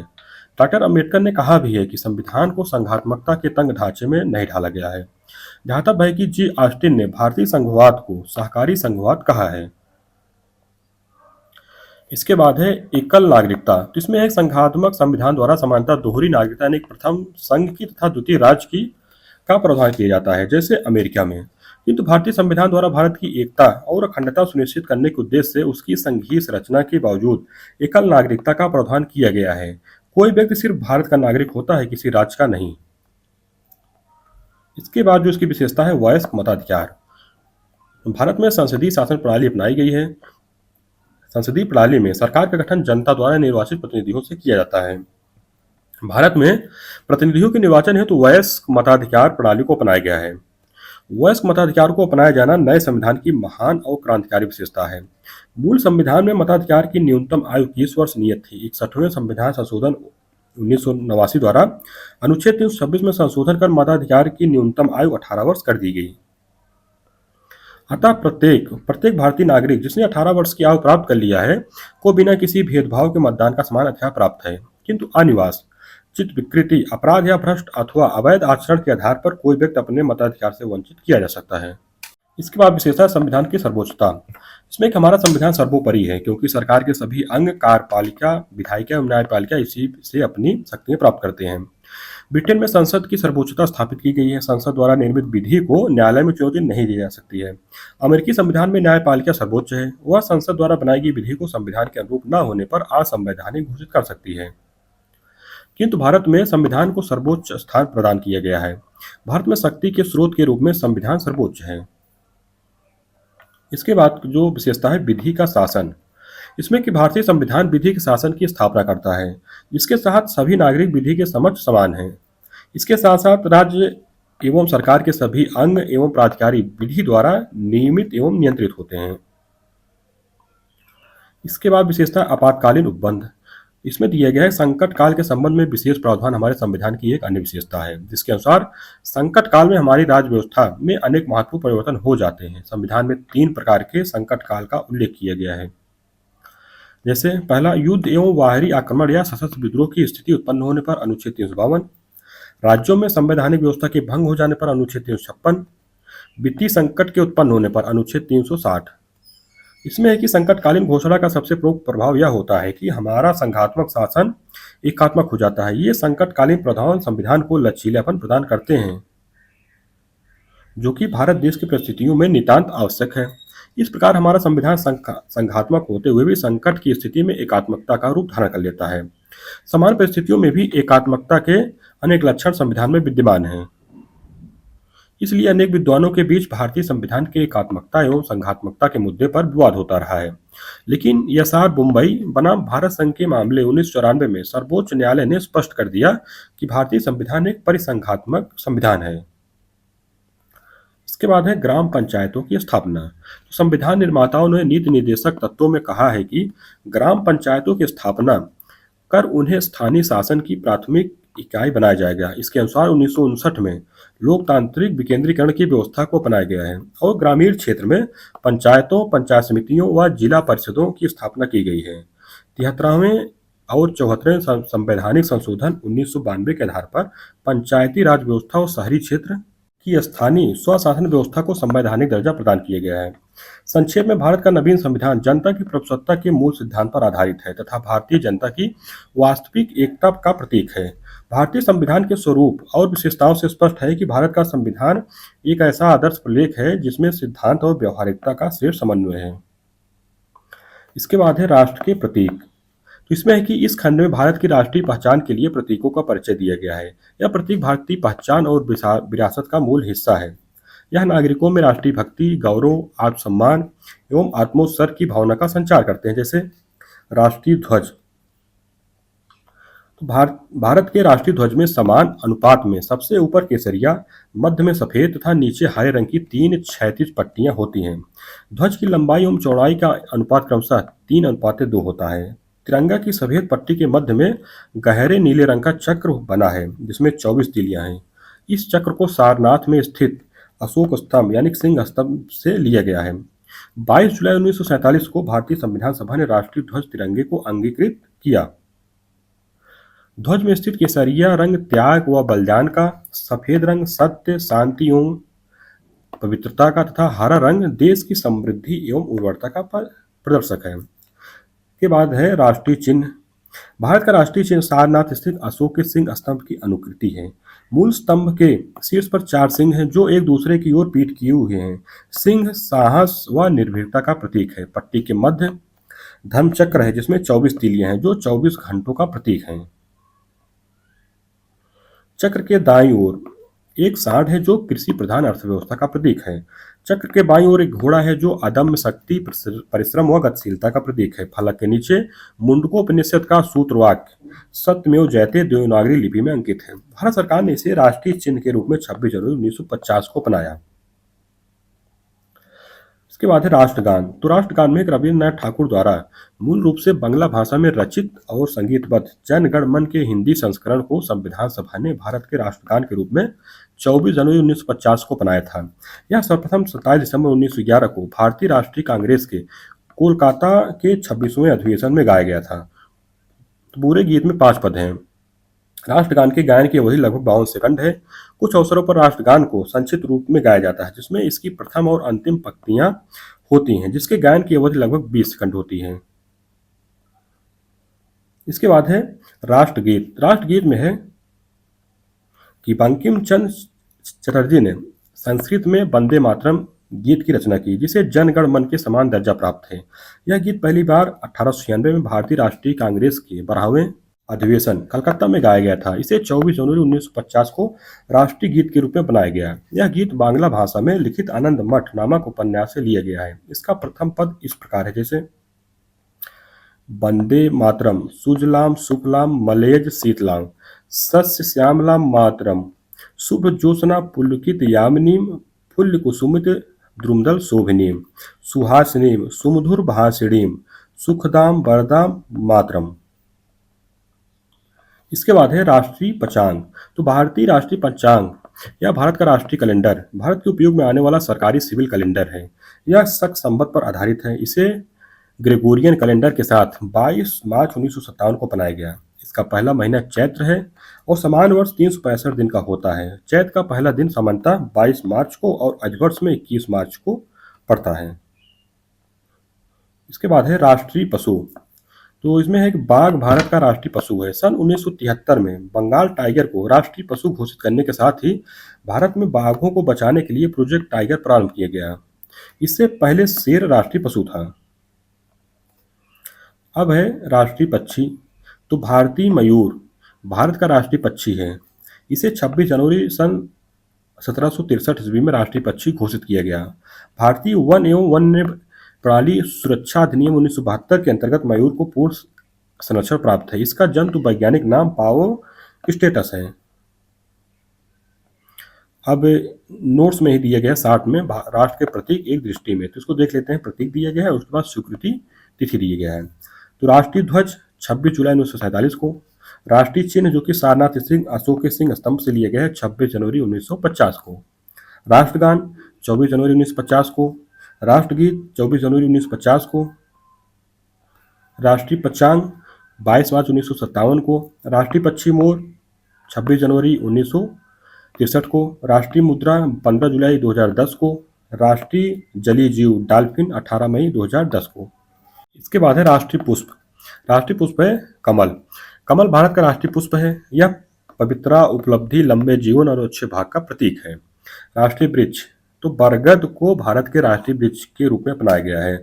डॉक्टर अम्बेडकर ने कहा भी है कि संविधान को संघात्मकता के तंग ढांचे में नहीं ढाला गया है। जहां तक है कि जी ऑस्टिन ने भारतीय संघवाद को सहकारी संघवाद कहा है। इसके बाद है एकल नागरिकता। इसमें एक संघात्मक संविधान द्वारा समानता दोहरी नागरिकता यानी प्रथम संघ की तथा द्वितीय राज्य की का प्रावधान किया जाता है, जैसे अमेरिका में, किंतु भारतीय संविधान द्वारा भारत की एकता और अखंडता सुनिश्चित करने के उद्देश्य से उसकी संघीय संरचना के बावजूद एकल नागरिकता का प्रावधान किया गया है। कोई व्यक्ति सिर्फ भारत का नागरिक होता है, किसी राज्य का नहीं। इसके बाद जो इसकी विशेषता है वयस्क मताधिकार। भारत में संसदीय शासन प्रणाली अपनाई गई है। संसदीय प्रणाली में सरकार का गठन जनता द्वारा निर्वाचित प्रतिनिधियों से किया जाता है। भारत में प्रतिनिधियों के निर्वाचन हेतु वयस्क मताधिकार प्रणाली को अपनाया गया है। वयस्क मताधिकार को अपनाया जाना नए संविधान की महान और क्रांतिकारी विशेषता है। मूल संविधान में मताधिकार की न्यूनतम आयु 21 वर्ष नियत थी। 61वें संविधान संशोधन 1989 द्वारा अनुच्छेद 326 में संशोधन कर मताधिकार की न्यूनतम आयु 18 वर्ष कर दी गई। अतः प्रत्येक भारतीय नागरिक जिसने 18 वर्ष की आयु प्राप्त कर लिया है को बिना किसी भेदभाव के मतदान का समान अधिकार प्राप्त है, किंतु अनिवास, चित्त विकृति, अपराध या भ्रष्ट अथवा अवैध आचरण के आधार पर कोई व्यक्ति अपने मताधिकार से वंचित किया जा सकता है। इसके बाद विशेषता संविधान की सर्वोच्चता। इसमें कि हमारा संविधान सर्वोपरि है, क्योंकि सरकार के सभी अंग कार्यपालिका, विधायिका एवं न्यायपालिका इसी से अपनी शक्तियां प्राप्त करते हैं। ब्रिटेन में संसद की सर्वोच्चता स्थापित की गई है। संसद द्वारा निर्मित विधि को न्यायालय में चुनौती नहीं दी जा सकती है। अमेरिकी संविधान में न्यायपालिका सर्वोच्च है। वह संसद द्वारा बनाई गई विधि को संविधान के अनुरूप न होने पर असंवैधानिक घोषित कर सकती है, किंतु भारत में संविधान को सर्वोच्च स्थान प्रदान किया गया है। भारत में शक्ति के स्रोत के रूप में संविधान सर्वोच्च है। इसके बाद जो विशेषता है विधि का शासन। इसमें कि भारतीय संविधान विधि के शासन की स्थापना करता है, जिसके साथ सभी नागरिक विधि के समक्ष समान हैं। इसके साथ साथ राज्य एवं सरकार के सभी अंग एवं प्राधिकारी विधि द्वारा नियमित एवं नियंत्रित होते हैं। इसके बाद विशेषता आपातकालीन उपबंध। इसमें दिया गया है संकट काल के संबंध में विशेष प्रावधान हमारे संविधान की एक अन्य विशेषता है, जिसके अनुसार संकट काल में हमारी राज्य व्यवस्था में अनेक महत्वपूर्ण परिवर्तन हो जाते हैं। संविधान में 3 प्रकार के संकट काल का उल्लेख किया गया है। जैसे पहला, युद्ध एवं बाहरी आक्रमण या सशस्त्र विद्रोह की स्थिति उत्पन्न होने पर अनुच्छेद 352, राज्यों में संवैधानिक व्यवस्था के भंग हो जाने पर अनुच्छेद 356, वित्तीय संकट के उत्पन्न होने पर अनुच्छेद 360, इसमें है कि संकटकालीन घोषणा का सबसे प्रमुख प्रभाव यह होता है कि हमारा संघात्मक शासन एकात्मक हो जाता है। ये संकटकालीन प्रावधान संविधान को लचीलापन प्रदान करते हैं, जो कि भारत देश की परिस्थितियों में नितांत आवश्यक है। इस प्रकार हमारा संविधान संघात्मक होते हुए भी संकट की स्थिति में एकात्मकता का रूप धारण कर लेता है। समान परिस्थितियों में भी एकात्मकता के अनेक लक्षण संविधान में विद्यमान हैं। इसलिए अनेक विद्वानों के बीच भारतीय संविधान के एकात्मकता एवं संघात्मकता के मुद्दे पर विवाद होता रहा है। लेकिन एसआर मुंबई बनाम भारत संघ के मामले 1994 में सर्वोच्च न्यायालय ने स्पष्ट कर दिया कि भारतीय संविधान एक परिसंघात्मक संविधान है। इसके बाद है ग्राम पंचायतों की स्थापना। तो संविधान निर्माताओं ने नीति निर्देशक तत्वों में कहा है कि ग्राम पंचायतों की स्थापना कर उन्हें स्थानीय शासन की प्राथमिक इकाई बनाया जाएगा। इसके अनुसार 1959 में लोकतांत्रिक विकेंद्रीकरण की व्यवस्था को अपनाया गया है और ग्रामीण क्षेत्र में पंचायतों, पंचायत समितियों व जिला परिषदों की स्थापना की गई है। 73वें और 74वें संवैधानिक संशोधन 1992 के आधार पर पंचायती राज व्यवस्था और शहरी क्षेत्र की स्थानीय स्वशासन व्यवस्था को संवैधानिक दर्जा प्रदान किया गया है। संक्षेप में भारत का नवीन संविधान जनता की प्रभुसत्ता के मूल सिद्धांत पर आधारित है तथा भारतीय जनता की वास्तविक एकता का प्रतीक है। भारतीय संविधान के स्वरूप और विशेषताओं से स्पष्ट है कि भारत का संविधान एक ऐसा आदर्श प्रलेख है जिसमें सिद्धांत और व्यवहारिकता का श्रेष्ठ समन्वय है। इसके बाद है राष्ट्र के प्रतीक। तो इसमें है कि इस खंड में भारत की राष्ट्रीय पहचान के लिए प्रतीकों का परिचय दिया गया है। यह प्रतीक भारतीय पहचान और विरासत का मूल हिस्सा है। यह नागरिकों में राष्ट्रीय भक्ति, गौरव, आत्मसम्मान एवं आत्मोत्सर्ग की भावना का संचार करते हैं। जैसे राष्ट्रीय ध्वज। तो भारत के राष्ट्रीय ध्वज में समान अनुपात में सबसे ऊपर केसरिया, मध्य में सफेद तथा नीचे हरे रंग की 3 क्षैतिज पट्टियां होती हैं। ध्वज की लंबाई एवं चौड़ाई का अनुपात क्रमशः 3:2 होता है। तिरंगा की सफेद पट्टी के मध्य में गहरे नीले रंग का चक्र बना है जिसमें 24 तीलियां हैं। इस चक्र को सारनाथ में स्थित अशोक स्तंभ यानी सिंह स्तंभ से लिया गया है। 22 जुलाई 1947 को भारतीय संविधान सभा ने राष्ट्रीय ध्वज तिरंगे को अंगीकृत किया। ध्वज में स्थित केसरिया रंग त्याग व बलिदान का, सफेद रंग सत्य, शांति एवं पवित्रता का तथा हरा रंग देश की समृद्धि एवं उर्वरता का प्रदर्शक है। के बाद है राष्ट्रीय चिन्ह। भारत का राष्ट्रीय चिन्ह सारनाथ स्थित अशोक के सिंह स्तंभ की अनुकृति है। मूल स्तंभ के शीर्ष पर 4 सिंह हैं जो एक दूसरे की ओर पीठ किए हुए हैं। सिंह साहस व निर्भीकता का प्रतीक है। पट्टी के मध्य धर्म चक्र है जिसमें 24 तीलियां हैं जो 24 घंटों का प्रतीक है। चक्र के दाईं ओर एक सांड है जो कृषि प्रधान अर्थव्यवस्था का प्रतीक है। चक्र के बाईं ओर एक घोड़ा है जो अदम्य शक्ति, परिश्रम व गतिशीलता का प्रतीक है। फलक के नीचे मुंडकोपनिषद का सूत्रवाक्य सत्यमेव जयते देवनागरी लिपि में अंकित है। भारत सरकार ने इसे राष्ट्रीय चिन्ह के रूप में 26 जनवरी 1950 को अपनाया। इसके बाद है राष्ट्रगान। तो राष्ट्रगान में रविन्द्रनाथ ठाकुर द्वारा मूल रूप से बांग्ला भाषा में रचित और संगीतबद्ध जन गण मन के हिंदी संस्करण को संविधान सभा ने भारत के राष्ट्रगान के रूप में 24 जनवरी 1950 को अपनाया था। यह सर्वप्रथम 27 दिसंबर 1911 को भारतीय राष्ट्रीय कांग्रेस के कोलकाता के 26वें अधिवेशन में गाया गया था। तो पूरे गीत में 5 पद हैं। राष्ट्रगान के गायन की अवधि लगभग 52 सेकंड है। कुछ अवसरों पर राष्ट्रगान को संक्षिप्त रूप में गाया जाता है जिसमें इसकी प्रथम और अंतिम पंक्तियां होती हैं जिसके गायन की अवधि लगभग 20 सेकंड होती है। इसके बाद है राष्ट्रगीत। राष्ट्रगीत में है कि बंकिम चंद्र चटर्जी ने संस्कृत में वंदे मातरम गीत की रचना की जिसे जन गण मन के समान दर्जा प्राप्त है। यह गीत पहली बार 1896 में भारतीय राष्ट्रीय कांग्रेस के 12वें अधिवेशन कलकत्ता में गाया गया था। इसे 24 जनवरी 1950 को राष्ट्रीय गीत के रूप में बनाया गया। यह गीत बांग्ला भाषा में लिखित आनंद मठ नामक उपन्यास से लिया गया है। इसका प्रथम पद इस प्रकार है जैसे वंदे मातरम सुजलाम सुफलाम मलयज शीतलाम सस्य श्यामलाम मातरम शुभ ज्योत्सना पुलकित यामिनीम फुल्ल कुसुमित द्रुमदल शोभिनीम सुहासिनीम सुमधुर भाषिणीम सुखदाम वरदाम मातरम। इसके बाद है राष्ट्रीय पंचांग। तो भारतीय राष्ट्रीय पंचांग यह भारत का राष्ट्रीय कैलेंडर भारत के उपयोग में आने वाला सरकारी सिविल कैलेंडर है। यह शक संवत पर आधारित है। इसे ग्रेगोरियन कैलेंडर के साथ 22 मार्च 1957 को अपनाया गया। इसका पहला महीना चैत्र है और समान वर्ष 365 दिन का होता है। चैत्र का पहला दिन सामान्यतः 22 मार्च को और अजवर्ष में 21 मार्च को पड़ता है। इसके बाद है राष्ट्रीय पशु। तो इसमें है कि बाघ भारत का राष्ट्रीय पशु है। सन 1973 में बंगाल टाइगर को राष्ट्रीय पशु घोषित करने के साथ ही भारत में बाघों को बचाने के लिए प्रोजेक्ट टाइगर प्रारंभ किया गया। इससे पहले शेर राष्ट्रीय पशु था। अब है राष्ट्रीय पक्षी। तो भारतीय मयूर भारत का राष्ट्रीय पक्षी है। इसे 26 जनवरी सन 1763 ईस्वी में राष्ट्रीय पक्षी घोषित किया गया। भारतीय वन एवं वन्य प्रणाली सुरक्षा अधिनियम 1972 के अंतर्गत मयूर को पूर्ण संरक्षण प्राप्त है। इसका जंतु वैज्ञानिक नाम पावो स्टेटस है। अब नोट्स में ही दिया गया 60 में राष्ट्र के प्रतीक एक दृष्टि में, तो इसको देख लेते हैं। प्रतीक दिया गया है, उसके बाद स्वीकृति तिथि दिया गया है। तो राष्ट्रीय ध्वज 26 जुलाई 1947 को। राष्ट्रीय चिन्ह जो कि सारनाथ सिंह अशोक के सिंह स्तंभ से लिया गया है 26 जनवरी 1950 को। राष्ट्रगान 24 जनवरी 1950 को। राष्ट्रगीत 24 जनवरी 1950 को। राष्ट्रीय पचांग 22 मार्च 1957 को। राष्ट्रीय पक्षी मोर 26 जनवरी 1963 को। राष्ट्रीय मुद्रा 15 जुलाई 2010 को। राष्ट्रीय जलीय जीव डॉल्फिन 18 मई 2010 को। इसके बाद है राष्ट्रीय पुष्प। राष्ट्रीय पुष्प है कमल। कमल भारत का राष्ट्रीय पुष्प है। यह पवित्रता, उपलब्धि, लंबे जीवन और अच्छे भाग का प्रतीक है। राष्ट्रीय वृक्ष तो बरगद को भारत के राष्ट्रीय वृक्ष के रूप में अपनाया गया है।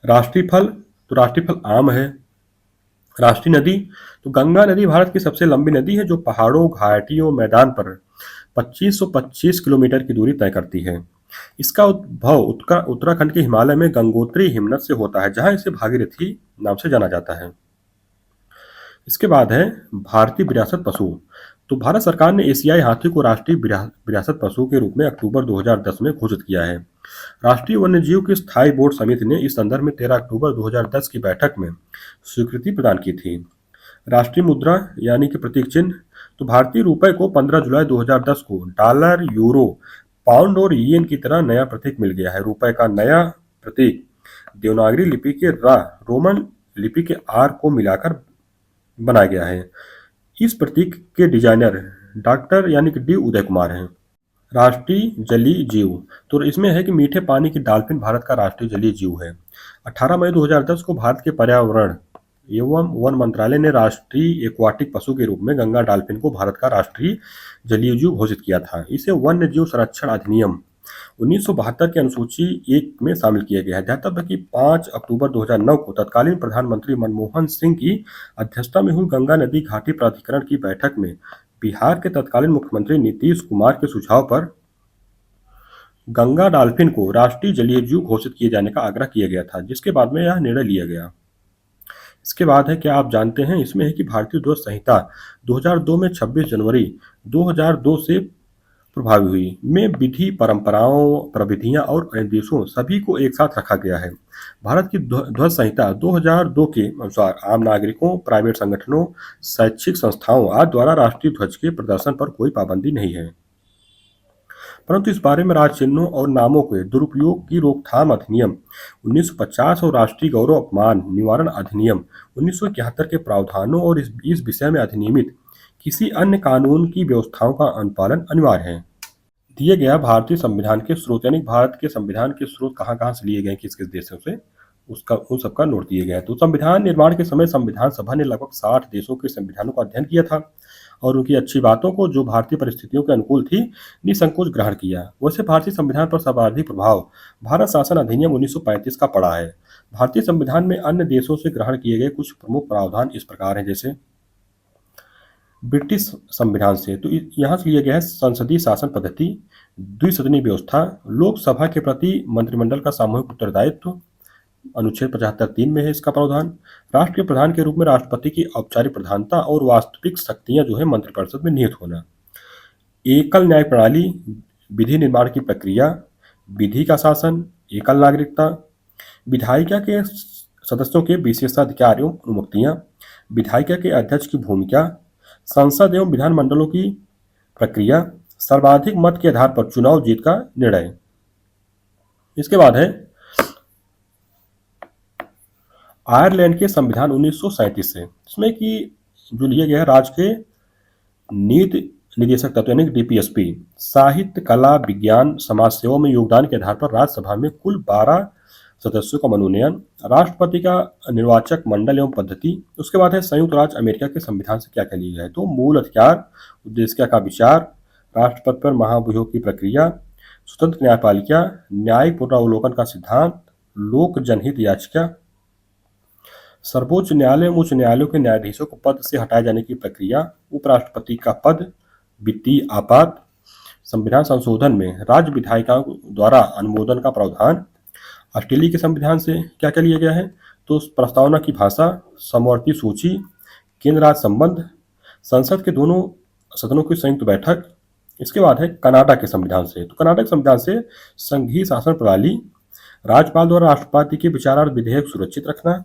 राष्ट्रीय फल तो राष्ट्रीय फल आम है। राष्ट्रीय नदी तो गंगा नदी भारत की सबसे लंबी नदी है, जो पहाड़ों, घाटियों, मैदान पर 2525 किलोमीटर की दूरी तय करती है। इसका उद्भव उत्तराखंड के हिमालय में गंगोत्री हिमनद से होता है, जहां इसे भागीरथी नाम से जाना जाता है। इसके बाद है भारतीय विरासत पशु। तो भारत सरकार ने एशियाई हाथी को राष्ट्रीय विरासत पशु के रूप में अक्टूबर 2010 में घोषित किया है। राष्ट्रीय वन्यजीव की स्थायी बोर्ड समिति ने इस संदर्भ में 13 अक्टूबर 2010 की बैठक में स्वीकृति प्रदान की थी। राष्ट्रीय मुद्रा यानी कि प्रतीक चिन्ह तो भारतीय रुपए को 15 जुलाई 2010 को डॉलर, यूरो, पाउंड और येन की तरह नया प्रतीक मिल गया है। रुपए का नया प्रतीक देवनागरी लिपि के र, रोमन लिपि के आर को मिलाकर बनाया गया है। इस प्रतीक के डिजाइनर डॉक्टर यानी कि डी उदय कुमार हैं। राष्ट्रीय जलीय जीव तो इसमें है कि मीठे पानी की डॉल्फिन भारत का राष्ट्रीय जलीय जीव है। 18 मई 2010 को भारत के पर्यावरण एवं वन मंत्रालय ने राष्ट्रीय एक्वाटिक पशु के रूप में गंगा डॉल्फिन को भारत का राष्ट्रीय जलीय जीव घोषित किया था। इसे वन्य जीव संरक्षण अधिनियम 1972 की अनुसूची 1 में शामिल किया गया है। ध्यातव्य कि 5 अक्टूबर 2009 को तत्कालीन प्रधानमंत्री मनमोहन सिंह की अध्यक्षता में हुई गंगा नदी घाटी प्राधिकरण की बैठक में बिहार के तत्कालीन मुख्यमंत्री नीतीश कुमार के सुझाव पर गंगा डॉल्फिन को राष्ट्रीय जलीय जीव घोषित किए जाने का आग्रह किया गया था, जिसके बाद में यह निर्णय लिया गया। इसके बाद है क्या आप जानते हैं, इसमें है कि भारतीय ध्वज संहिता 2002 में 26 जनवरी 2002 से प्रभावी हुई। में विधि, परंपराओं, प्रविधियां और अनुदेशों सभी को एक साथ रखा गया है। भारत की ध्वज संहिता 2002 के अनुसार आम नागरिकों, प्राइवेट संगठनों, शैक्षिक संस्थाओं आदि द्वारा राष्ट्रीय ध्वज के प्रदर्शन पर कोई पाबंदी नहीं है, परंतु इस बारे में राज चिन्हों और नामों के दुरुपयोग की रोकथाम अधिनियम 1950 और राष्ट्रीय गौरव अपमान निवारण अधिनियम 1971 के प्रावधानों और इस विषय में अधिनियमित किसी अन्य कानून की व्यवस्थाओं का अनुपालन अनिवार्य है। दिए गया भारतीय संविधान के स्रोत यानी भारत के संविधान के स्रोत कहाँ से लिए गए, किस किस देशों से, उसका उन सबका नोट दिए गया है। तो संविधान निर्माण के समय संविधान सभा ने लगभग 60 देशों के संविधानों का अध्ययन किया था और उनकी अच्छी बातों को, जो भारतीय परिस्थितियों के अनुकूल थी, निसंकोच ग्रहण किया। वैसे भारतीय संविधान पर सर्वाधिक प्रभाव भारत शासन अधिनियम 1935 का पड़ा है। भारतीय संविधान में अन्य देशों से ग्रहण किए गए कुछ प्रमुख प्रावधान इस प्रकार हैं, जैसे ब्रिटिश संविधान से तो यहाँ से लिया गया है संसदीय शासन पद्धति, द्विसदनीय व्यवस्था, लोकसभा के प्रति मंत्रिमंडल का सामूहिक उत्तरदायित्व, अनुच्छेद 75(3) में है इसका प्रावधान। राष्ट्र के प्रधान के रूप में राष्ट्रपति की औपचारिक प्रधानता और वास्तविक शक्तियां जो है मंत्रिपरिषद में निहित होना। एकल न्याय प्रणाली, विधि निर्माण की प्रक्रिया, विधि का शासन, एकल नागरिकता, विधायिका के सदस्यों के विशेषाधिकार एवं अनुमतियां, विधायिका के अध्यक्ष की भूमिका, संसद एवं विधानमंडलों की प्रक्रिया, सर्वाधिक मत के आधार पर चुनाव जीत का निर्णय। इसके बाद है आयरलैंड के संविधान 1937 से, इसमें कि जो लिया गया है राज्य के नीति निदेशक तत्व यानी डीपीएसपी साहित्य, कला, विज्ञान, समाज सेवा में योगदान के आधार पर राज्यसभा में कुल 12 सदस्यों का मनोनयन, राष्ट्रपति का निर्वाचक मंडल एवं पद्धति। उसके बाद है संयुक्त राज्य अमेरिका के संविधान से क्या क्या लिया गया है, तो मूल अधिकार, उद्देश्य का विचार, राष्ट्रपति पर महाभियोग की प्रक्रिया, स्वतंत्र न्यायपालिका, न्यायिक पुनरावलोकन का सिद्धांत, लोक जनहित याचिका, सर्वोच्च न्यायालय एवं उच्च न्यायालयों के न्यायाधीशों को पद से हटाए जाने की प्रक्रिया, उपराष्ट्रपति का पद, वित्तीय आपात, संविधान संशोधन में राज्य विधायिकाओं द्वारा अनुमोदन का प्रावधान। ऑस्ट्रेलिया के संविधान से क्या क्या लिया गया है, तो प्रस्तावना की भाषा, समवर्ती सूची, केंद्र राज्य संबंध, संसद के दोनों सदनों की संयुक्त बैठक। इसके बाद है कनाडा के संविधान से, तो कनाडा के संविधान से संघीय शासन प्रणाली, राज्यपाल द्वारा राष्ट्रपति के विचारार्थ विधेयक सुरक्षित रखना,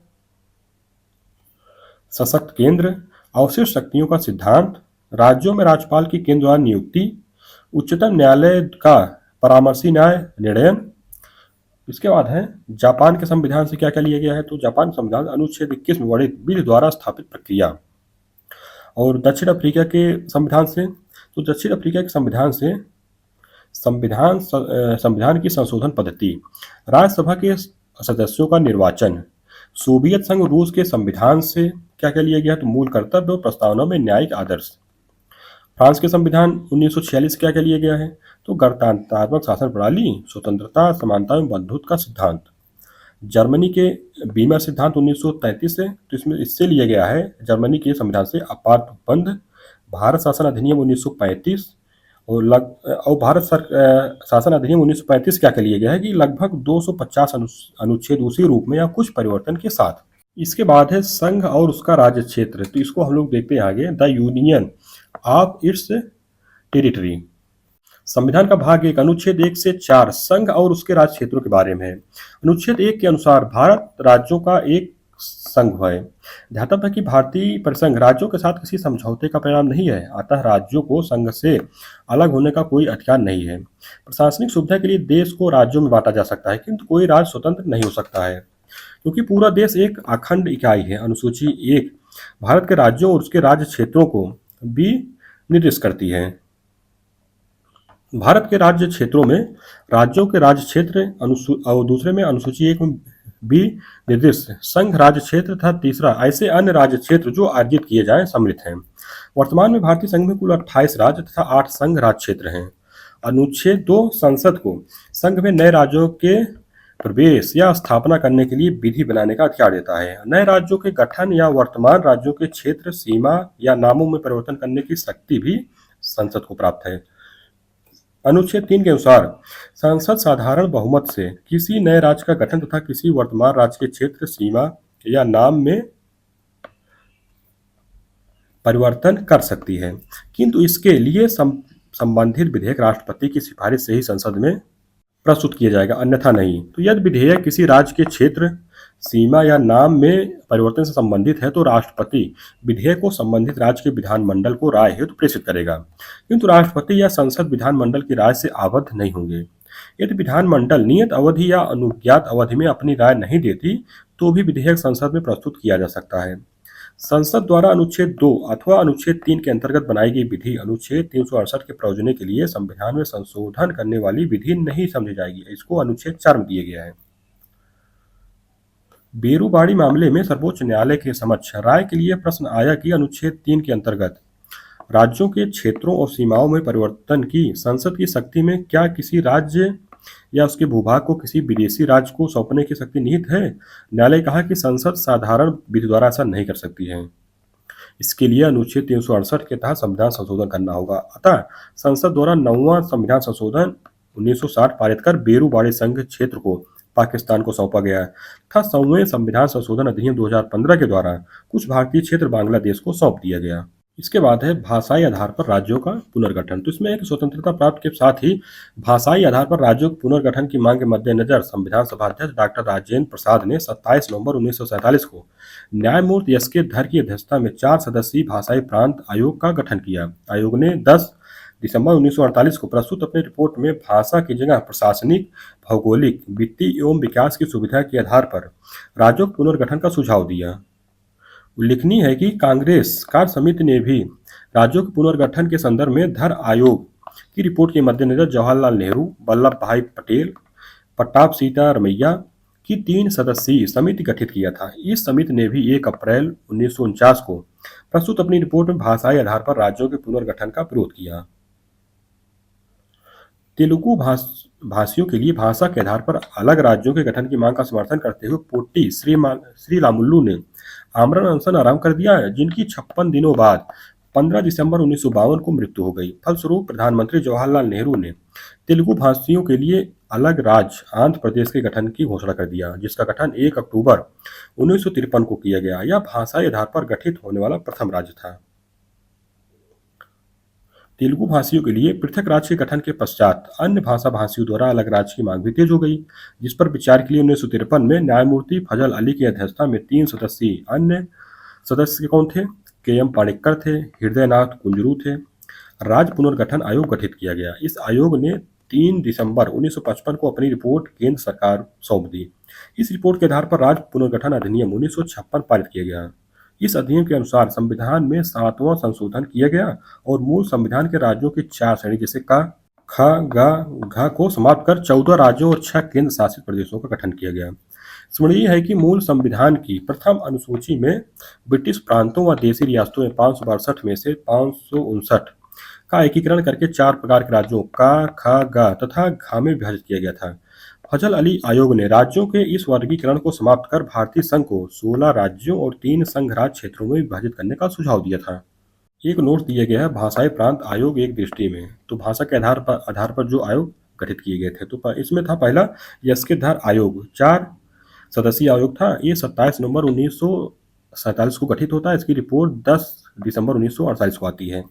सशक्त केंद्र, अवशिष्ट शक्तियों का सिद्धांत, राज्यों में राज्यपाल की केंद्र द्वारा नियुक्ति, उच्चतम न्यायालय का परामर्शी न्याय निर्णयन। इसके बाद है जापान के संविधान से क्या क्या लिया गया है, तो जापान संविधान अनुच्छेद 21 में वर्णित विधि द्वारा स्थापित प्रक्रिया। और दक्षिण अफ्रीका के संविधान से, तो दक्षिण अफ्रीका के संविधान से संविधान की संशोधन पद्धति, राज्यसभा के सदस्यों का निर्वाचन। सोवियत संघ रूस के संविधान से क्या क्या लिया गया, तो मूल कर्तव्य और प्रस्तावना में न्यायिक आदर्श। फ्रांस के संविधान 1946 क्या क्या लिया गया है, तो गणतंत्रात्मक शासन प्रणाली, स्वतंत्रता, समानता एवं बंधुत्व का सिद्धांत। जर्मनी के बीमर सिद्धांत 1933 से, तो इसमें इससे लिया गया है जर्मनी के संविधान से अपात बंध। भारत शासन अधिनियम 1935 और भारत शासन अधिनियम 1935 क्या क्या लिया गया है कि लगभग 250 अनुच्छेद उसी रूप में या कुछ परिवर्तन के साथ। इसके बाद है संघ और उसका राज्य क्षेत्र, तो इसको हम लोग देखते हैं आगे, the union of its territory. संविधान का भाग 1 अनुच्छेद 1 से 4 संघ और उसके राज्य क्षेत्रों के बारे में है। अनुच्छेद 1 के अनुसार भारत राज्यों का एक संघ है। ध्यातव्य है कि भारतीय परिसंघ राज्यों के साथ किसी समझौते का परिणाम नहीं है, अतः राज्यों को संघ से अलग होने का कोई अधिकार नहीं है। प्रशासनिक सुविधा के लिए देश को राज्यों में बांटा जा सकता है, किंतु कोई राज्य स्वतंत्र नहीं हो सकता है, क्योंकि पूरा देश एक अखंड इकाई है। अनुसूची 1 भारत के राज्यों और उसके राज्य क्षेत्रों को भी निर्दिष्ट करती है। भारत के राज्य क्षेत्रों में राज्यों के राज्य क्षेत्र और दूसरे में अनुसूची 1 में भी निर्दिष्ट संघ राज्य क्षेत्र तथा तीसरा ऐसे अन्य राज्य क्षेत्र जो अर्जित किए जाएं सम्मिलित हैं। वर्तमान में भारतीय संघ में कुल 28 राज्य तथा 8 संघ राज्य क्षेत्र हैं। अनुच्छेद 2 संसद को संघ में नए राज्यों के प्रवेश या स्थापना करने के लिए विधि बनाने का अधिकार देता है। नए राज्यों के गठन या वर्तमान राज्यों के क्षेत्र, सीमा या नामों में परिवर्तन करने की शक्ति भी संसद को प्राप्त है। अनुच्छेद 3 के अनुसार संसद साधारण बहुमत से किसी नए राज्य का गठन तथा किसी वर्तमान राज्य के क्षेत्र, सीमा या नाम में परिवर्तन कर सकती है, किंतु इसके लिए संबंधित विधेयक राष्ट्रपति की सिफारिश से ही संसद में प्रस्तुत किया जाएगा, अन्यथा नहीं। तो यदि विधेयक किसी राज्य के क्षेत्र, सीमा या नाम में परिवर्तन से संबंधित है तो राष्ट्रपति विधेयक को संबंधित राज्य के विधानमंडल को राय हेतु प्रेषित करेगा, किंतु राष्ट्रपति या संसद विधानमंडल की राय से आबद्ध नहीं होंगे। यदि विधानमंडल नियत अवधि या अनुज्ञात अवधि में अपनी राय नहीं देती तो भी विधेयक संसद में प्रस्तुत किया जा सकता है। संसद द्वारा अनुच्छेद 2 अथवा अनुच्छेद 3 के अंतर्गत बनाई गई विधि अनुच्छेद 368 के प्रयोजन के लिए संविधान में संशोधन करने वाली विधि नहीं समझी जाएगी। इसको अनुच्छेद 4 में दिया गया है। बेरूबाड़ी मामले में सर्वोच्च न्यायालय के समक्ष राय के लिए प्रश्न आया कि अनुच्छेद 3 के अंतर्गत राज्यों के क्षेत्रों और सीमाओं में परिवर्तन की संसद की शक्ति में क्या किसी राज्य या उसके भूभाग को किसी विदेशी राज्य को सौंपने की शक्ति निहित है। न्यायालय कहा कि संसद साधारण विधि द्वारा ऐसा नहीं कर सकती है, इसके लिए अनुच्छेद 368 के तहत संविधान संशोधन करना होगा। अतः संसद द्वारा 9वां संविधान संशोधन 1960 पारित कर बेरूबाड़ी संघ क्षेत्र को पाकिस्तान को सौंपा गया था। 100वें संविधान संशोधन अधिनियम 2015 के द्वारा कुछ भारतीय क्षेत्र बांग्लादेश को सौंप दिया गया। इसके बाद है भाषाई आधार पर राज्यों का पुनर्गठन। तो इसमें एक स्वतंत्रता प्राप्त के साथ ही भाषाई आधार पर राज्यों के पुनर्गठन की मांग के मद्देनजर संविधान सभा अध्यक्ष डॉक्टर राजेंद्र प्रसाद ने 27 नवंबर 1947 को न्यायमूर्ति एस के धर की अध्यक्षता में 4 सदस्यीय भाषाई प्रांत आयोग का गठन किया। आयोग ने 10 दिसंबर 1948 को प्रस्तुत अपनी रिपोर्ट में भाषा की जगह प्रशासनिक, भौगोलिक, वित्तीय एवं विकास की सुविधा के आधार पर राज्यों के पुनर्गठन का सुझाव दिया। उल्लेखनीय है कि कांग्रेस कार्य समिति ने भी राज्यों के पुनर्गठन के संदर्भ में धर आयोग की रिपोर्ट के मद्देनजर जवाहरलाल नेहरू, वल्लभ भाई पटेल, पट्टाभ सीतारमैया, की 3 सदस्यीय समिति गठित किया था। इस समिति ने भी 1 अप्रैल 1949 को प्रस्तुत अपनी रिपोर्ट में भाषाई आधार पर राज्यों के पुनर्गठन का विरोध किया। तेलुगु भाषियों के लिए भाषा के आधार पर अलग राज्यों के गठन की मांग का समर्थन करते हुए पोट्टी श्रीरामुलु ने आमरण अनशन आरंभ कर दिया, जिनकी 56 दिनों बाद 15 दिसंबर 1952 को मृत्यु हो गई। फलस्वरूप प्रधानमंत्री जवाहरलाल नेहरू ने तेलुगु भाषियों के लिए अलग राज्य आंध्र प्रदेश के गठन की घोषणा कर दिया, जिसका गठन 1 अक्टूबर 1953 को किया गया। यह भाषाई आधार पर गठित होने वाला प्रथम राज्य था। तेलुगु भाषियों के लिए पृथक राज्य के गठन के पश्चात अन्य भाषा भाषियों द्वारा अलग राज्य की मांग भी तेज हो गई, जिस पर विचार के लिए 1953 में न्यायमूर्ति फजल अली की अध्यक्षता में 3 सदस्यीय अन्य सदस्य कौन थे? के.एम. पाणिक्कर थे, हृदयनाथ कुंजरू थे। राज्य पुनर्गठन आयोग गठित किया गया। इस आयोग ने 3 दिसंबर 1955 को अपनी रिपोर्ट केंद्र सरकार सौंप दी। इस रिपोर्ट के आधार पर राज्य पुनर्गठन अधिनियम 1956 पारित किया गया। इस अधिनियम के अनुसार संविधान में 7वां संशोधन किया गया और मूल संविधान के राज्यों की 4 श्रेणी जैसे क, ख, ग, घ को समाप्त कर 14 राज्यों और 6 केंद्र शासित प्रदेशों का गठन किया गया। स्मरणीय है कि मूल संविधान की प्रथम अनुसूची में ब्रिटिश प्रांतों व देशी रियासतों में 562 में से 559 का एकीकरण करके 4 प्रकार के राज्यों क, ख, ग तथा घ में विभाजित किया गया था। फजल अली आयोग ने राज्यों के इस वर्गीकरण को समाप्त कर भारतीय संघ को 16 राज्यों और 3 संघ राज्य क्षेत्रों में विभाजित करने का सुझाव दिया था। एक नोट दिया गया है भाषाई प्रांत आयोग एक दृष्टि में। तो भाषा के आधार पर जो आयोग गठित किए गए थे, तो इसमें था पहला यस्केधर आयोग, 4 सदस्यीय आयोग था। ये 27 नवंबर 1947 को गठित होता है। इसकी रिपोर्ट 10 दिसंबर 1948 को आती है।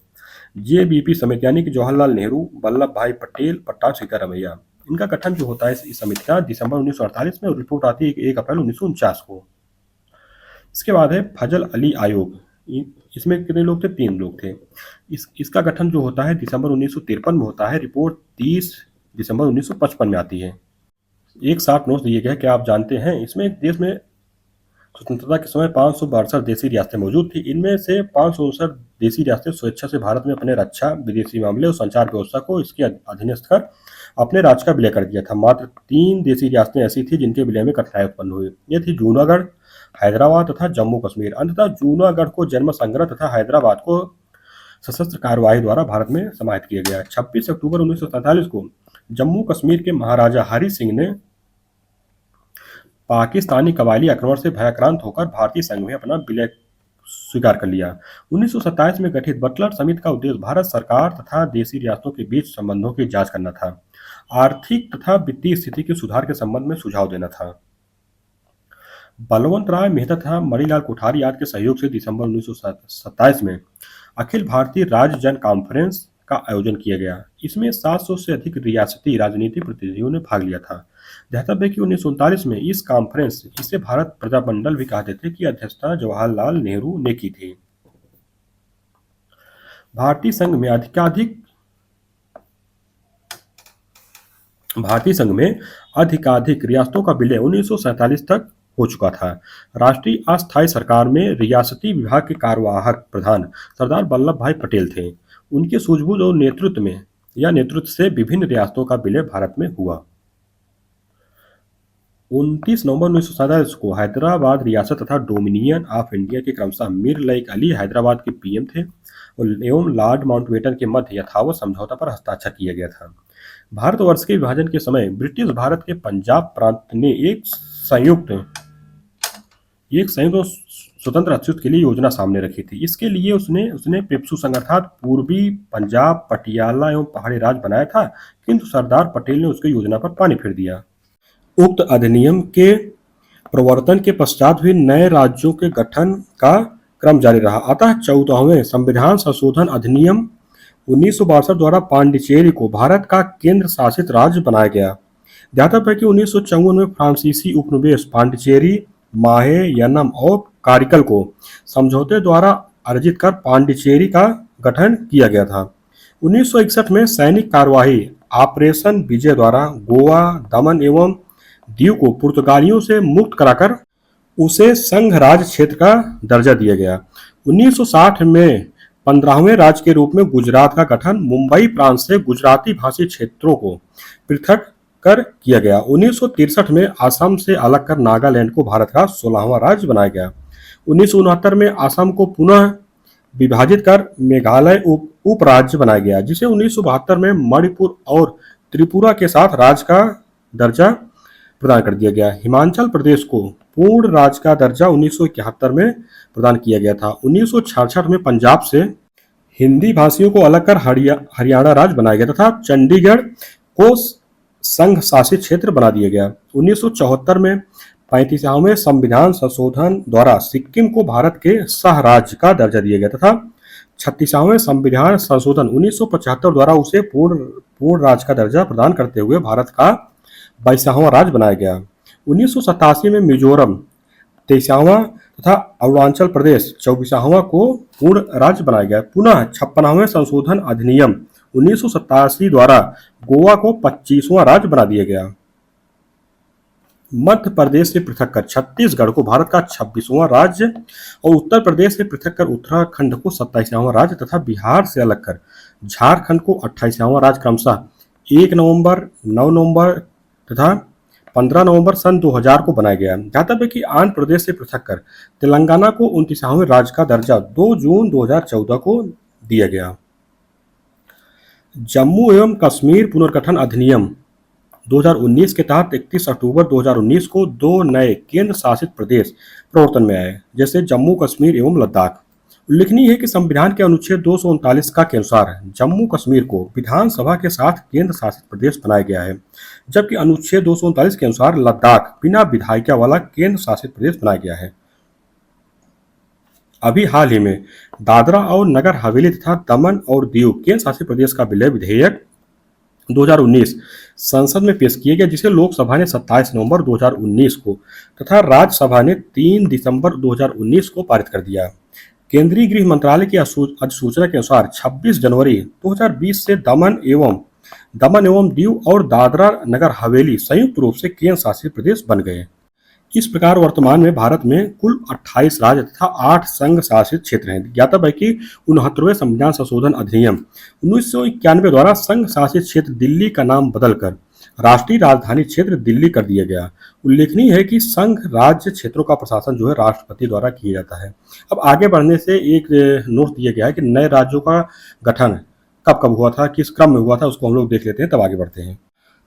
JBP समिति यानी कि जवाहरलाल नेहरू, वल्लभ भाई पटेल, पट्टाभ सिद्धारमैया, इनका गठन जो होता है इस समिति का दिसंबर 1948 में और रिपोर्ट आती है 1 अप्रैल 1949 को। इसके बाद है फजल अली आयोग। इसमें कितने लोग थे? 3 लोग थे। इसका गठन जो होता है दिसंबर 1953 में होता है। रिपोर्ट 30 दिसंबर 1955 में आती है। एक 60 नोट्स दिए गए। क्या आप जानते हैं इसमें देश में स्वतंत्रता के समय 562 देशी रियासतें मौजूद थी। इनमें से 559 देशी रियासतें स्वेच्छा से भारत में अपने रक्षा, विदेशी मामले और संचार व्यवस्था को इसके अधीनस्थ कर अपने राज्य का विलय कर दिया था। मात्र 3 देशी रियासतें ऐसी थी जिनके विलय में कठिनाई उत्पन्न हुई। ये थी जूनागढ़, हैदराबाद तथा जम्मू कश्मीर। अंततः जूनागढ़ को जन्म संग्रह तथा हैदराबाद को सशस्त्र कार्यवाही द्वारा भारत में समाहित किया गया। 26 अक्टूबर 1947 को जम्मू कश्मीर के महाराजा हरि सिंह ने पाकिस्तानी कबायली आक्रमण से भयाक्रांत होकर भारतीय संघ में अपना विलय स्वीकार कर लिया। 1927 में गठित बटलर समिति का उद्देश्य भारत सरकार तथा देशी रियासतों के बीच संबंधों की जांच करना था, आर्थिक तथा वित्तीय स्थिति के सुधार के संबंध में सुझाव देना था। बलवंत राय मेहता तथा मणिलाल कोठारी आदि के सहयोग से दिसंबर 1927 में अखिल भारतीय राज्य जन कॉन्फ्रेंस का आयोजन किया गया। इसमें 700 से अधिक रियासती राजनीतिक प्रतिनिधियों ने भाग लिया था। ध्यातव्य कि 1939 में इस कॉन्फ्रेंस, इसे भारत प्रजामंडल भी कहते थे, की अध्यक्षता जवाहरलाल नेहरू ने की थी। भारतीय संघ में अधिकाधिक रियासतों का विलय 1947 तक हो चुका था। राष्ट्रीय अस्थायी सरकार में रियासती विभाग के कार्यवाहक प्रधान सरदार वल्लभ भाई पटेल थे। उनके सूझबूझ और नेतृत्व से विभिन्न रियासतों का विलय भारत में हुआ। 29 नवंबर 1947 को हैदराबाद रियासत तथा डोमिनियन ऑफ इंडिया के क्रमशः मीर लाइक अली हैदराबाद के PM थे एवं लॉर्ड माउंटबेटन के मध्य यथावत समझौता पर हस्ताक्षर किया गया था। भारतवर्ष के विभाजन के समय ब्रिटिश भारत के पंजाब प्रांत ने एक संयुक्त स्वतंत्र अस्तित्व के लिए योजना सामने रखी थी। इसके लिए उसने पेप्सू संघ अर्थात पूर्वी पंजाब, पटियाला एवं पहाड़ी राज्य बनाया था, किंतु सरदार पटेल ने उसकी योजना पर पानी फेर दिया। उक्त अधिनियम के प्रवर्तन के पश्चात भी नए राज्यों के गठन का क्रम जारी रहा। अतः 14वें संविधान संशोधन अधिनियम 1962 द्वारा पांडिचेरी को भारत का केंद्र शासित राज्य बनाया गया। ध्यातव्य है कि 1954 में फ्रांसीसी उपनिवेश पांडिचेरी, माहे, यन्नम और कारिकल को समझौते द्वारा अर्जित कर पांडिचेरी का गठन किया गया था। 1961 में सैनिक कार्यवाही ऑपरेशन विजय द्वारा गोवा, दमन एवं दीव को पुर्तगालियों से मुक्त कराकर उसे संघ राज्य क्षेत्र का दर्जा दिया गया। 1960 में 15वें राज्य के रूप में गुजरात का गठन मुंबई प्रांत से गुजराती भाषी क्षेत्रों को पृथक कर किया गया। 1963 में असम से अलग कर नागालैंड को भारत का 16वां राज्य बनाया गया। 1969 में असम को पुनः विभाजित कर मेघालय उप राज्य बनाया गया, जिसे 1972 में मणिपुर और त्रिपुरा के साथ राज्य का दर्जा प्रदान कर दिया गया। हिमाचल प्रदेश को पूर्ण राज्य का दर्जा 1971 में प्रदान किया गया था। 1966 में पंजाब से हिंदी भाषियों को अलग कर हरियाणा राज्य बनाया गया तथा चंडीगढ़ को संघ शासित क्षेत्र बना दिया गया। 1974 में 35वें संविधान संशोधन द्वारा सिक्किम को भारत के सह राज्य का दर्जा दिया गया तथा 36वें संविधान संशोधन 1975 द्वारा उसे पूर्ण राज्य का दर्जा प्रदान करते हुए भारत का 22वां राज्य बनाया गया। 1987 में मिजोरम 23वां तथा अरुणाचल प्रदेश 24वां को पूर्ण राज्य बनाया गया। पुनः 56वें संशोधन अधिनियम 1987 द्वारा गोवा को 25वां राज्य बना दिया गया। मध्य प्रदेश से पृथक कर छत्तीसगढ़ को भारत का 26वां राज्य और उत्तर प्रदेश से पृथक कर उत्तराखंड को 27वां राज्य तथा बिहार से अलग कर झारखंड को 28वां राज्य क्रमशः 1 नवंबर, 9 नवंबर तथा 15 नवंबर सन 2000 को बनाया गया। ज्ञातव्य कि आंध्र प्रदेश से पृथक कर तेलंगाना को 29वें राज्य का दर्जा 2 जून 2014 को दिया गया। जम्मू एवं कश्मीर पुनर्गठन अधिनियम 2019 के तहत 31 अक्टूबर 2019 को 2 नए केंद्र शासित प्रदेश प्रवर्तन में आए, जैसे जम्मू कश्मीर एवं लद्दाख। उल्लेखनीय है कि संविधान के अनुच्छेद 239 का के अनुसार जम्मू कश्मीर को विधानसभा के साथ केंद्र शासित प्रदेश बनाया गया है, जबकि अनुच्छेद 239 के अनुसार लद्दाख बिना विधायिका वाला केंद्र शासित प्रदेश बनाया गया है। अभी हाल ही में दादरा और नगर हवेली तथा दमन और दीव केंद्र शासित प्रदेश का विलय विधेयक 2019 संसद में पेश किया गया, जिसे लोकसभा ने 27 नवंबर 2019 को तथा राज्यसभा ने 3 दिसंबर 2019 को पारित कर दिया। केंद्रीय गृह मंत्रालय की अधिसूचना के अनुसार 26 जनवरी 2020 से दमन एवं दीव और दादरा नगर हवेली संयुक्त रूप से केंद्र शासित प्रदेश बन गए। इस प्रकार वर्तमान में भारत में कुल 28 राज्य तथा 8 संघ शासित क्षेत्र हैं। ज्ञातव्य है कि 69वें संविधान संशोधन अधिनियम 1991 द्वारा संघ शासित क्षेत्र दिल्ली का नाम बदलकर राष्ट्रीय राजधानी क्षेत्र दिल्ली कर दिया गया। उल्लेखनीय है कि संघ राज्य क्षेत्रों का प्रशासन जो है राष्ट्रपति द्वारा किया जाता है। अब आगे बढ़ने से एक नोट दिया गया है कि नए राज्यों का गठन कब कब हुआ था, किस क्रम में हुआ था, उसको हम लोग देख लेते हैं, तब आगे बढ़ते हैं।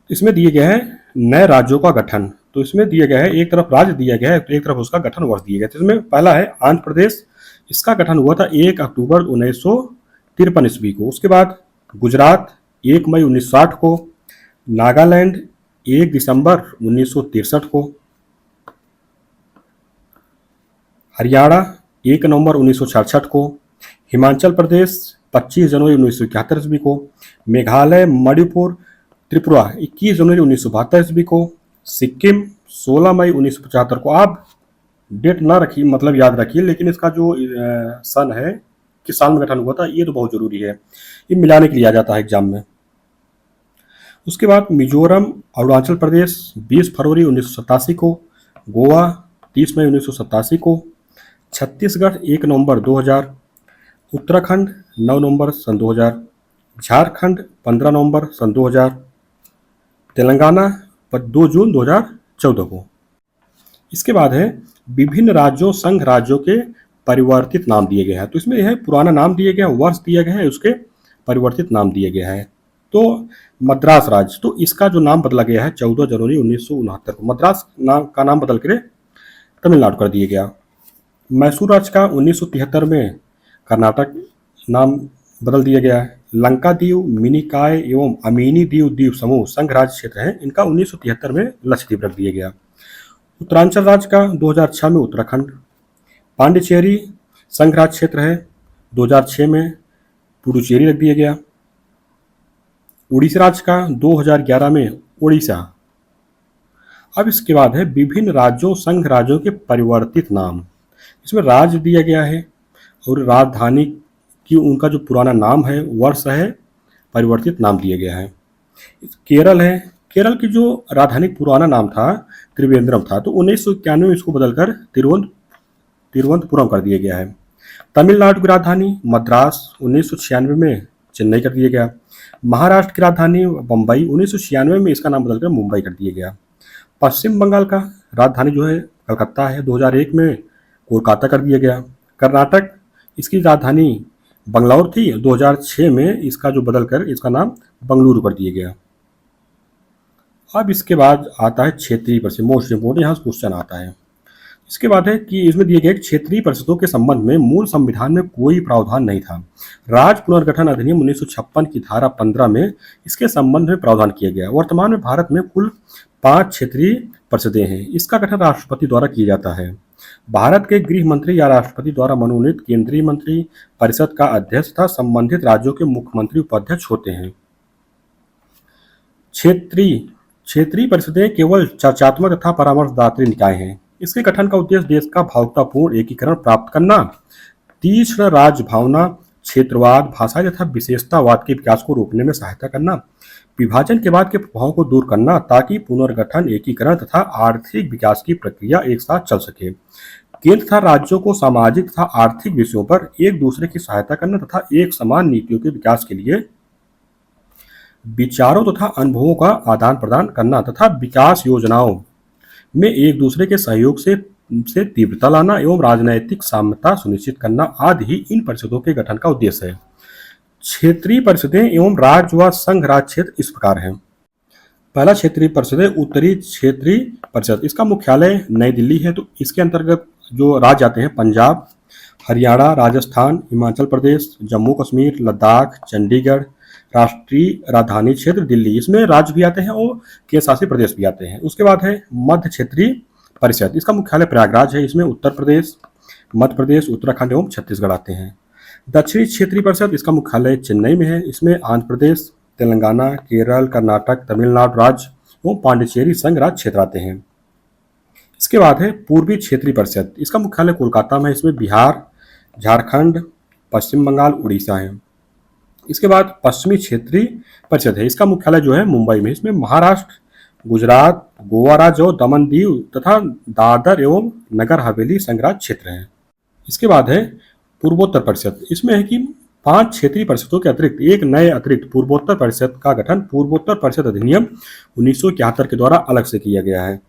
इसमें दिए गए हैं नए राज्यों का गठन। तो इसमें दिया गया है, एक तरफ राज्य दिया गया है, एक तरफ उसका गठन वर्ष दिया गया है। इसमें पहला है आंध्र प्रदेश, इसका गठन हुआ था 1 अक्टूबर 1953 ईस्वी को। उसके बाद गुजरात 1 मई 1960 को, नागालैंड 1 दिसंबर 1963 को, हरियाणा 1 नवंबर 1966 को, हिमाचल प्रदेश 25 जनवरी 1971 ईस्वी को, मेघालय, मणिपुर, त्रिपुरा 21 जनवरी 1972 ईस्वी को, सिक्किम 16 मई 1975 को। आप डेट ना रखिए, मतलब याद रखिए, लेकिन इसका जो सन है, किस साल में गठन हुआ था, ये तो बहुत जरूरी है, ये मिलाने के लिए आ जाता है एग्जाम में। उसके बाद मिजोरम, अरुणाचल प्रदेश 20 फरवरी 1987 को, गोवा 30 मई 1987 को, छत्तीसगढ़ 1 नवंबर 2000, उत्तराखंड 9 नवंबर सन 2000, झारखंड 15 नवंबर सन 2000, तेलंगाना 2 जून 2014 को। इसके बाद है विभिन्न राज्यों संघ राज्यों के परिवर्तित नाम दिए गए हैं। तो इसमें यह पुराना नाम दिया गया, वर्ष दिया गया है, उसके परिवर्तित नाम दिए गए हैं। तो मद्रास राज्य, तो इसका जो नाम बदला गया है 14 जनवरी 1969 को, मद्रास का नाम बदल कर तमिलनाडु कर दिया गया। मैसूर राज्य का 1973 में कर्नाटक नाम बदल दिया गया है। लंका दीव, मिनिकॉय एवं अमीनी द्वीप समूह संघ राज्य क्षेत्र हैं, इनका 1973 में लक्षद्वीप रख दिया गया। उत्तरांचल राज्य का 2006 में उत्तराखंड, पांडिचेरी संघ राज्य क्षेत्र है, 2006 में पुडुचेरी रख दिया गया। उड़ीसा राज्य का 2011 में उड़ीसा। अब इसके बाद है विभिन्न राज्यों संघ राज्यों के परिवर्तित नाम। इसमें राज्य दिया गया है और राजधानी कि उनका जो पुराना नाम है, वर्ष है, परिवर्तित नाम दिया गया है। केरल है, केरल की जो राजधानी पुराना नाम था त्रिवेंद्रम था, तो 1991 में इसको बदलकर तिरुवनंतपुरम कर दिया गया है। तमिलनाडु की राजधानी मद्रास 1996 में चेन्नई कर दिया गया। महाराष्ट्र की राजधानी बम्बई 1996 में इसका नाम बदलकर मुंबई कर दिया गया। पश्चिम बंगाल का राजधानी जो है कलकत्ता है, 2001 में कोलकाता कर दिया गया। कर्नाटक, इसकी राजधानी बंगलौर थी, 2006 में इसका जो बदलकर इसका नाम बंगलुरु कर दिया गया। अब इसके बाद आता है क्षेत्रीय परिषद, मोस्ट इम्पोर्टेंट यहाँ क्वेश्चन आता है। इसके बाद है कि इसमें दिए गए क्षेत्रीय परिषदों के संबंध में मूल संविधान में कोई प्रावधान नहीं था। राज्य पुनर्गठन अधिनियम 1956 की धारा 15 में इसके संबंध में प्रावधान किया गया। वर्तमान में भारत में कुल 5 क्षेत्रीय परिषदें हैं। इसका गठन राष्ट्रपति द्वारा किया जाता है। भारत के गृह मंत्री या राष्ट्रपति द्वारा मनोनीत केंद्रीय मंत्री परिषद का अध्यक्ष तथा संबंधित राज्यों के मुख्यमंत्री उपाध्यक्ष होते हैं। क्षेत्रीय परिषदें केवल चर्चात्मक तथा परामर्शदात्री निकाय हैं। इसके गठन का उद्देश्य देश का भावुकतापूर्ण एकीकरण प्राप्त करना, तीक्ष्ण राज्य भावना, क्षेत्रवाद, भाषाई तथा विशेषतावाद के विकास को रोकने में सहायता करना, विभाजन के बाद के प्रभावों को दूर करना ताकि पुनर्गठन, एकीकरण तथा आर्थिक विकास की प्रक्रिया एक साथ चल सके। केंद्र तथा राज्यों को सामाजिक तथा आर्थिक विषयों पर एक दूसरे की सहायता करना तथा एक समान नीतियों के विकास के लिए विचारों तथा अनुभवों का आदान प्रदान करना तथा विकास योजनाओं में एक दूसरे के सहयोग से तीव्रता लाना एवं राजनैतिक साम्यता सुनिश्चित करना आदि ही इन परिषदों के गठन का उद्देश्य है। क्षेत्रीय परिषदें एवं राज्य व संघ राज्य क्षेत्र इस प्रकार हैं। पहला क्षेत्रीय परिषद है उत्तरी क्षेत्रीय परिषद। इसका मुख्यालय नई दिल्ली है। तो इसके अंतर्गत जो राज्य आते हैं पंजाब, हरियाणा, राजस्थान, हिमाचल प्रदेश, जम्मू कश्मीर, लद्दाख, चंडीगढ़, राष्ट्रीय राजधानी क्षेत्र दिल्ली, इसमें राज्य भी आते हैं और केंद्र शासित प्रदेश भी आते हैं। उसके बाद है मध्य क्षेत्रीय परिषद। इसका मुख्यालय प्रयागराज है। इसमें उत्तर प्रदेश, मध्य प्रदेश, उत्तराखंड एवं छत्तीसगढ़ आते हैं। दक्षिणी क्षेत्रीय परिषद, इसका मुख्यालय चेन्नई में है। इसमें आंध्र प्रदेश, तेलंगाना, केरल, कर्नाटक, तमिलनाडु राज्य एवं पांडिचेरी संघ राज्य क्षेत्र आते हैं। इसके बाद है पूर्वी क्षेत्रीय परिषद। इसका मुख्यालय कोलकाता में है। इसमें बिहार, झारखंड, पश्चिम बंगाल, उड़ीसा है। इसके बाद पश्चिमी क्षेत्रीय परिषद है। इसका मुख्यालय जो है मुंबई में। इसमें महाराष्ट्र, गुजरात, गोवा राज्य और दमन दीव तथा दादर एवं नगर हवेली संघ राज्य क्षेत्र हैं। इसके बाद है पूर्वोत्तर परिषद। इसमें है कि 5 क्षेत्रीय परिषदों के अतिरिक्त एक नए अतिरिक्त पूर्वोत्तर परिषद का गठन पूर्वोत्तर परिषद अधिनियम 1971 के द्वारा अलग से किया गया है।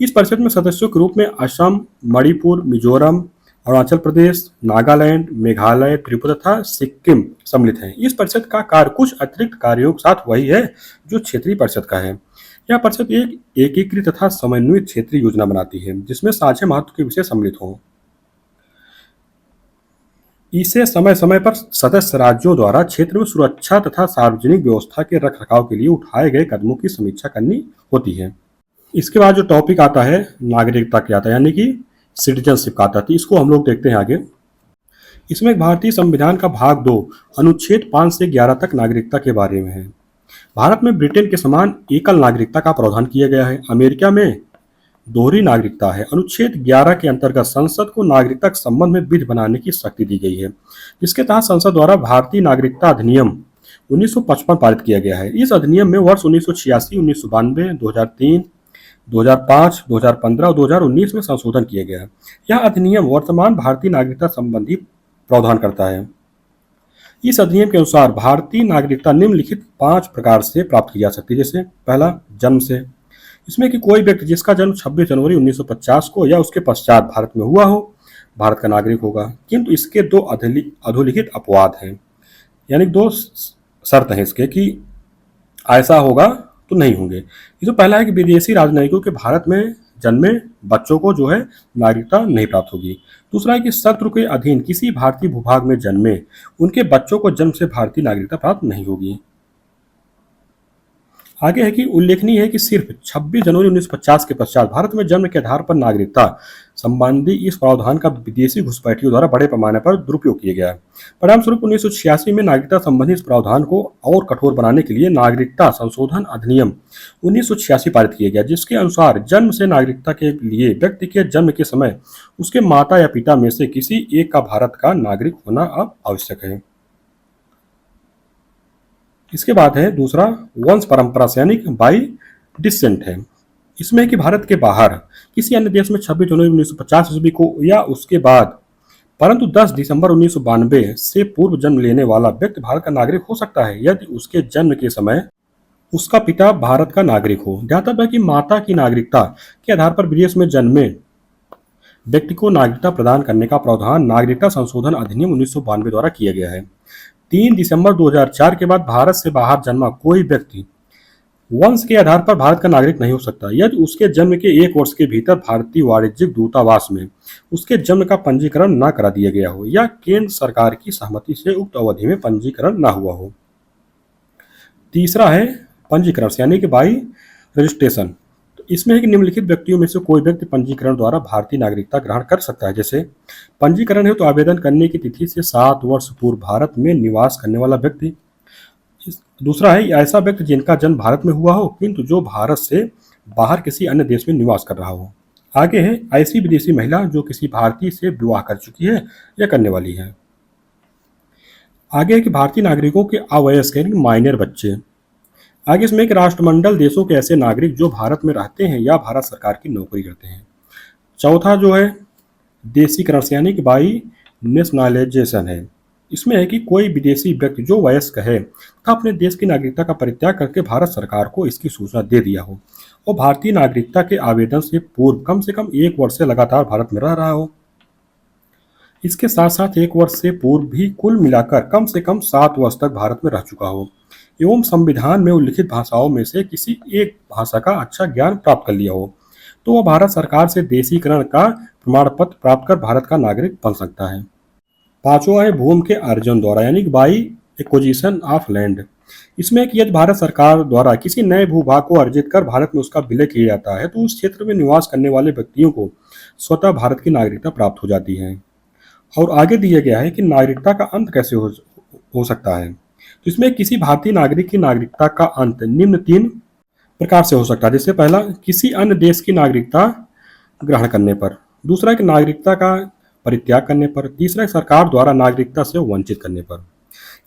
इस परिषद में सदस्यों के रूप में असम, मणिपुर, मिजोरम, अरुणाचल प्रदेश, नागालैंड, मेघालय, त्रिपुरा तथा सिक्किम सम्मिलित हैं। इस परिषद का कार्य कुछ अतिरिक्त कार्यों के साथ वही है जो क्षेत्रीय परिषद का है। यह परिषद एक एकीकृत तथा समन्वित क्षेत्रीय योजना बनाती है जिसमें साझे महत्व के विषय सम्मिलित हों। इसे समय समय पर सदस्य राज्यों द्वारा क्षेत्र में सुरक्षा तथा सार्वजनिक व्यवस्था के रखरखाव के लिए उठाए गए कदमों की समीक्षा करनी होती है। इसके बाद जो टॉपिक आता है नागरिकता के आता है, यानी कि सिटीजनशिप का आता है। इसको हम लोग देखते हैं आगे। इसमें भारतीय संविधान का भाग 2 अनुच्छेद 5 से 11 तक नागरिकता के बारे में है। भारत में ब्रिटेन के समान एकल नागरिकता का प्रावधान किया गया है। अमेरिका में दोहरी नागरिकता है। अनुच्छेद 11 के अंतर्गत संसद को नागरिकता के संबंध में विधि बनाने की शक्ति दी गई है, जिसके तहत संसद द्वारा भारतीय नागरिकता अधिनियम 1955 पारित किया गया है। इस अधिनियम में वर्ष 1986, 1992, 2003, 2005, 2015 और 2019 में संशोधन किया गया। यह अधिनियम वर्तमान भारतीय नागरिकता संबंधी प्रावधान करता है। इस अधिनियम के अनुसार भारतीय नागरिकता निम्नलिखित 5 प्रकार से प्राप्त की जा सकती है। जैसे पहला, जन्म से। इसमें कि कोई व्यक्ति जिसका जन्म 26 जनवरी 1950 को या उसके पश्चात भारत में हुआ हो, भारत का नागरिक होगा। किंतु इसके 2 अधोलिखित अपवाद हैं, यानी 2 शर्त हैं इसके कि ऐसा होगा तो नहीं होंगे। ये तो पहला है कि विदेशी राजनयिकों के भारत में जन्मे बच्चों को जो है नागरिकता नहीं प्राप्त होगी। दूसरा है कि शत्रु के अधीन किसी भारतीय भूभाग में जन्मे उनके बच्चों को जन्म से भारतीय नागरिकता प्राप्त नहीं होगी। आगे है कि उल्लेखनीय है कि सिर्फ 26 जनवरी 1950 के पश्चात भारत में जन्म के आधार पर नागरिकता संबंधी इस प्रावधान का विदेशी घुसपैठियों द्वारा बड़े पैमाने पर दुरुपयोग किया गया। परिणामस्वरूप 1986 में नागरिकता संबंधी इस प्रावधान को और कठोर बनाने के लिए नागरिकता संशोधन अधिनियम 1986 पारित किया गया, जिसके अनुसार जन्म से नागरिकता के लिए व्यक्ति के जन्म के समय उसके माता या पिता में से किसी एक का भारत का नागरिक होना अब आवश्यक है। इसके बाद है दूसरा, वंश परंपरा से, यानी बाई डिसेंट है। इसमें कि भारत के बाहर किसी अन्य देश में 26 जनवरी 1950 ईस्वी को या उसके बाद परंतु 10 दिसंबर 1992 से पूर्व जन्म लेने वाला व्यक्ति भारत का नागरिक हो सकता है यदि उसके जन्म के समय उसका पिता भारत का नागरिक हो। ध्यातव्य है कि माता की नागरिकता के आधार पर विदेश में जन्मे व्यक्ति को नागरिकता प्रदान करने का प्रावधान नागरिकता संशोधन अधिनियम 1992 द्वारा किया गया है। 3 दिसंबर 2004 के बाद भारत से बाहर जन्मा कोई व्यक्ति वंश के आधार पर भारत का नागरिक नहीं हो सकता यदि उसके जन्म के 1 वर्ष के भीतर भारतीय वाणिज्यिक दूतावास में उसके जन्म का पंजीकरण न करा दिया गया हो या केंद्र सरकार की सहमति से उक्त अवधि में पंजीकरण न हुआ हो। तीसरा है पंजीकरण यानी कि बाई रजिस्ट्रेशन। तो इसमें है कि निम्नलिखित व्यक्तियों में से कोई व्यक्ति पंजीकरण द्वारा भारतीय नागरिकता ग्रहण कर सकता है। जैसे पंजीकरण है तो आवेदन करने की तिथि से 7 वर्ष पूर्व भारत में निवास करने वाला व्यक्ति। दूसरा है ऐसा व्यक्ति जिनका जन्म भारत में हुआ हो किंतु जो भारत से बाहर किसी अन्य देश में निवास कर रहा हो। आगे है ऐसी विदेशी महिला जो किसी भारतीय से विवाह कर चुकी है या करने वाली है। आगे है कि भारतीय नागरिकों के अवयस्क यानी माइनर बच्चे। आगे इसमें एक राष्ट्रमंडल देशों के ऐसे नागरिक जो भारत में रहते हैं या भारत सरकार की नौकरी करते हैं। चौथा जो है देशीकरण यानी कि बाई नेशनलाइजेशन है। इसमें है कि कोई विदेशी व्यक्ति जो वयस्क है तथा अपने देश की नागरिकता का परित्याग करके भारत सरकार को इसकी सूचना दे दिया हो और भारतीय नागरिकता के आवेदन से पूर्व कम से कम 1 वर्ष से लगातार भारत में रह रहा हो। इसके साथ साथ 1 वर्ष से पूर्व भी कुल मिलाकर कम से कम 7 वर्ष तक भारत में रह चुका हो एवं संविधान में उल्लिखित भाषाओं में से किसी एक भाषा का अच्छा ज्ञान प्राप्त कर लिया हो तो वह भारत सरकार से देशीकरण का प्रमाण पत्र प्राप्त कर भारत का नागरिक बन सकता है। पांचवा है भूमि के अर्जन द्वारा यानी बाई एक्विजिशन ऑफ लैंड। इसमें कि यदि भारत सरकार द्वारा किसी नए भूभाग को अर्जित कर भारत में उसका विलय किया जाता है तो उस क्षेत्र में निवास करने वाले व्यक्तियों को स्वतः भारत की नागरिकता प्राप्त हो जाती है। और आगे दिया गया है कि नागरिकता का अंत कैसे हो सकता है। तो इसमें किसी भारतीय नागरिक की नागरिकता का अंत निम्न 3 प्रकार से हो सकता है। जैसे पहला किसी अन्य देश की नागरिकता ग्रहण करने पर, दूसरा कि नागरिकता का परित्याग करने पर, तीसरा सरकार द्वारा नागरिकता से वंचित करने पर।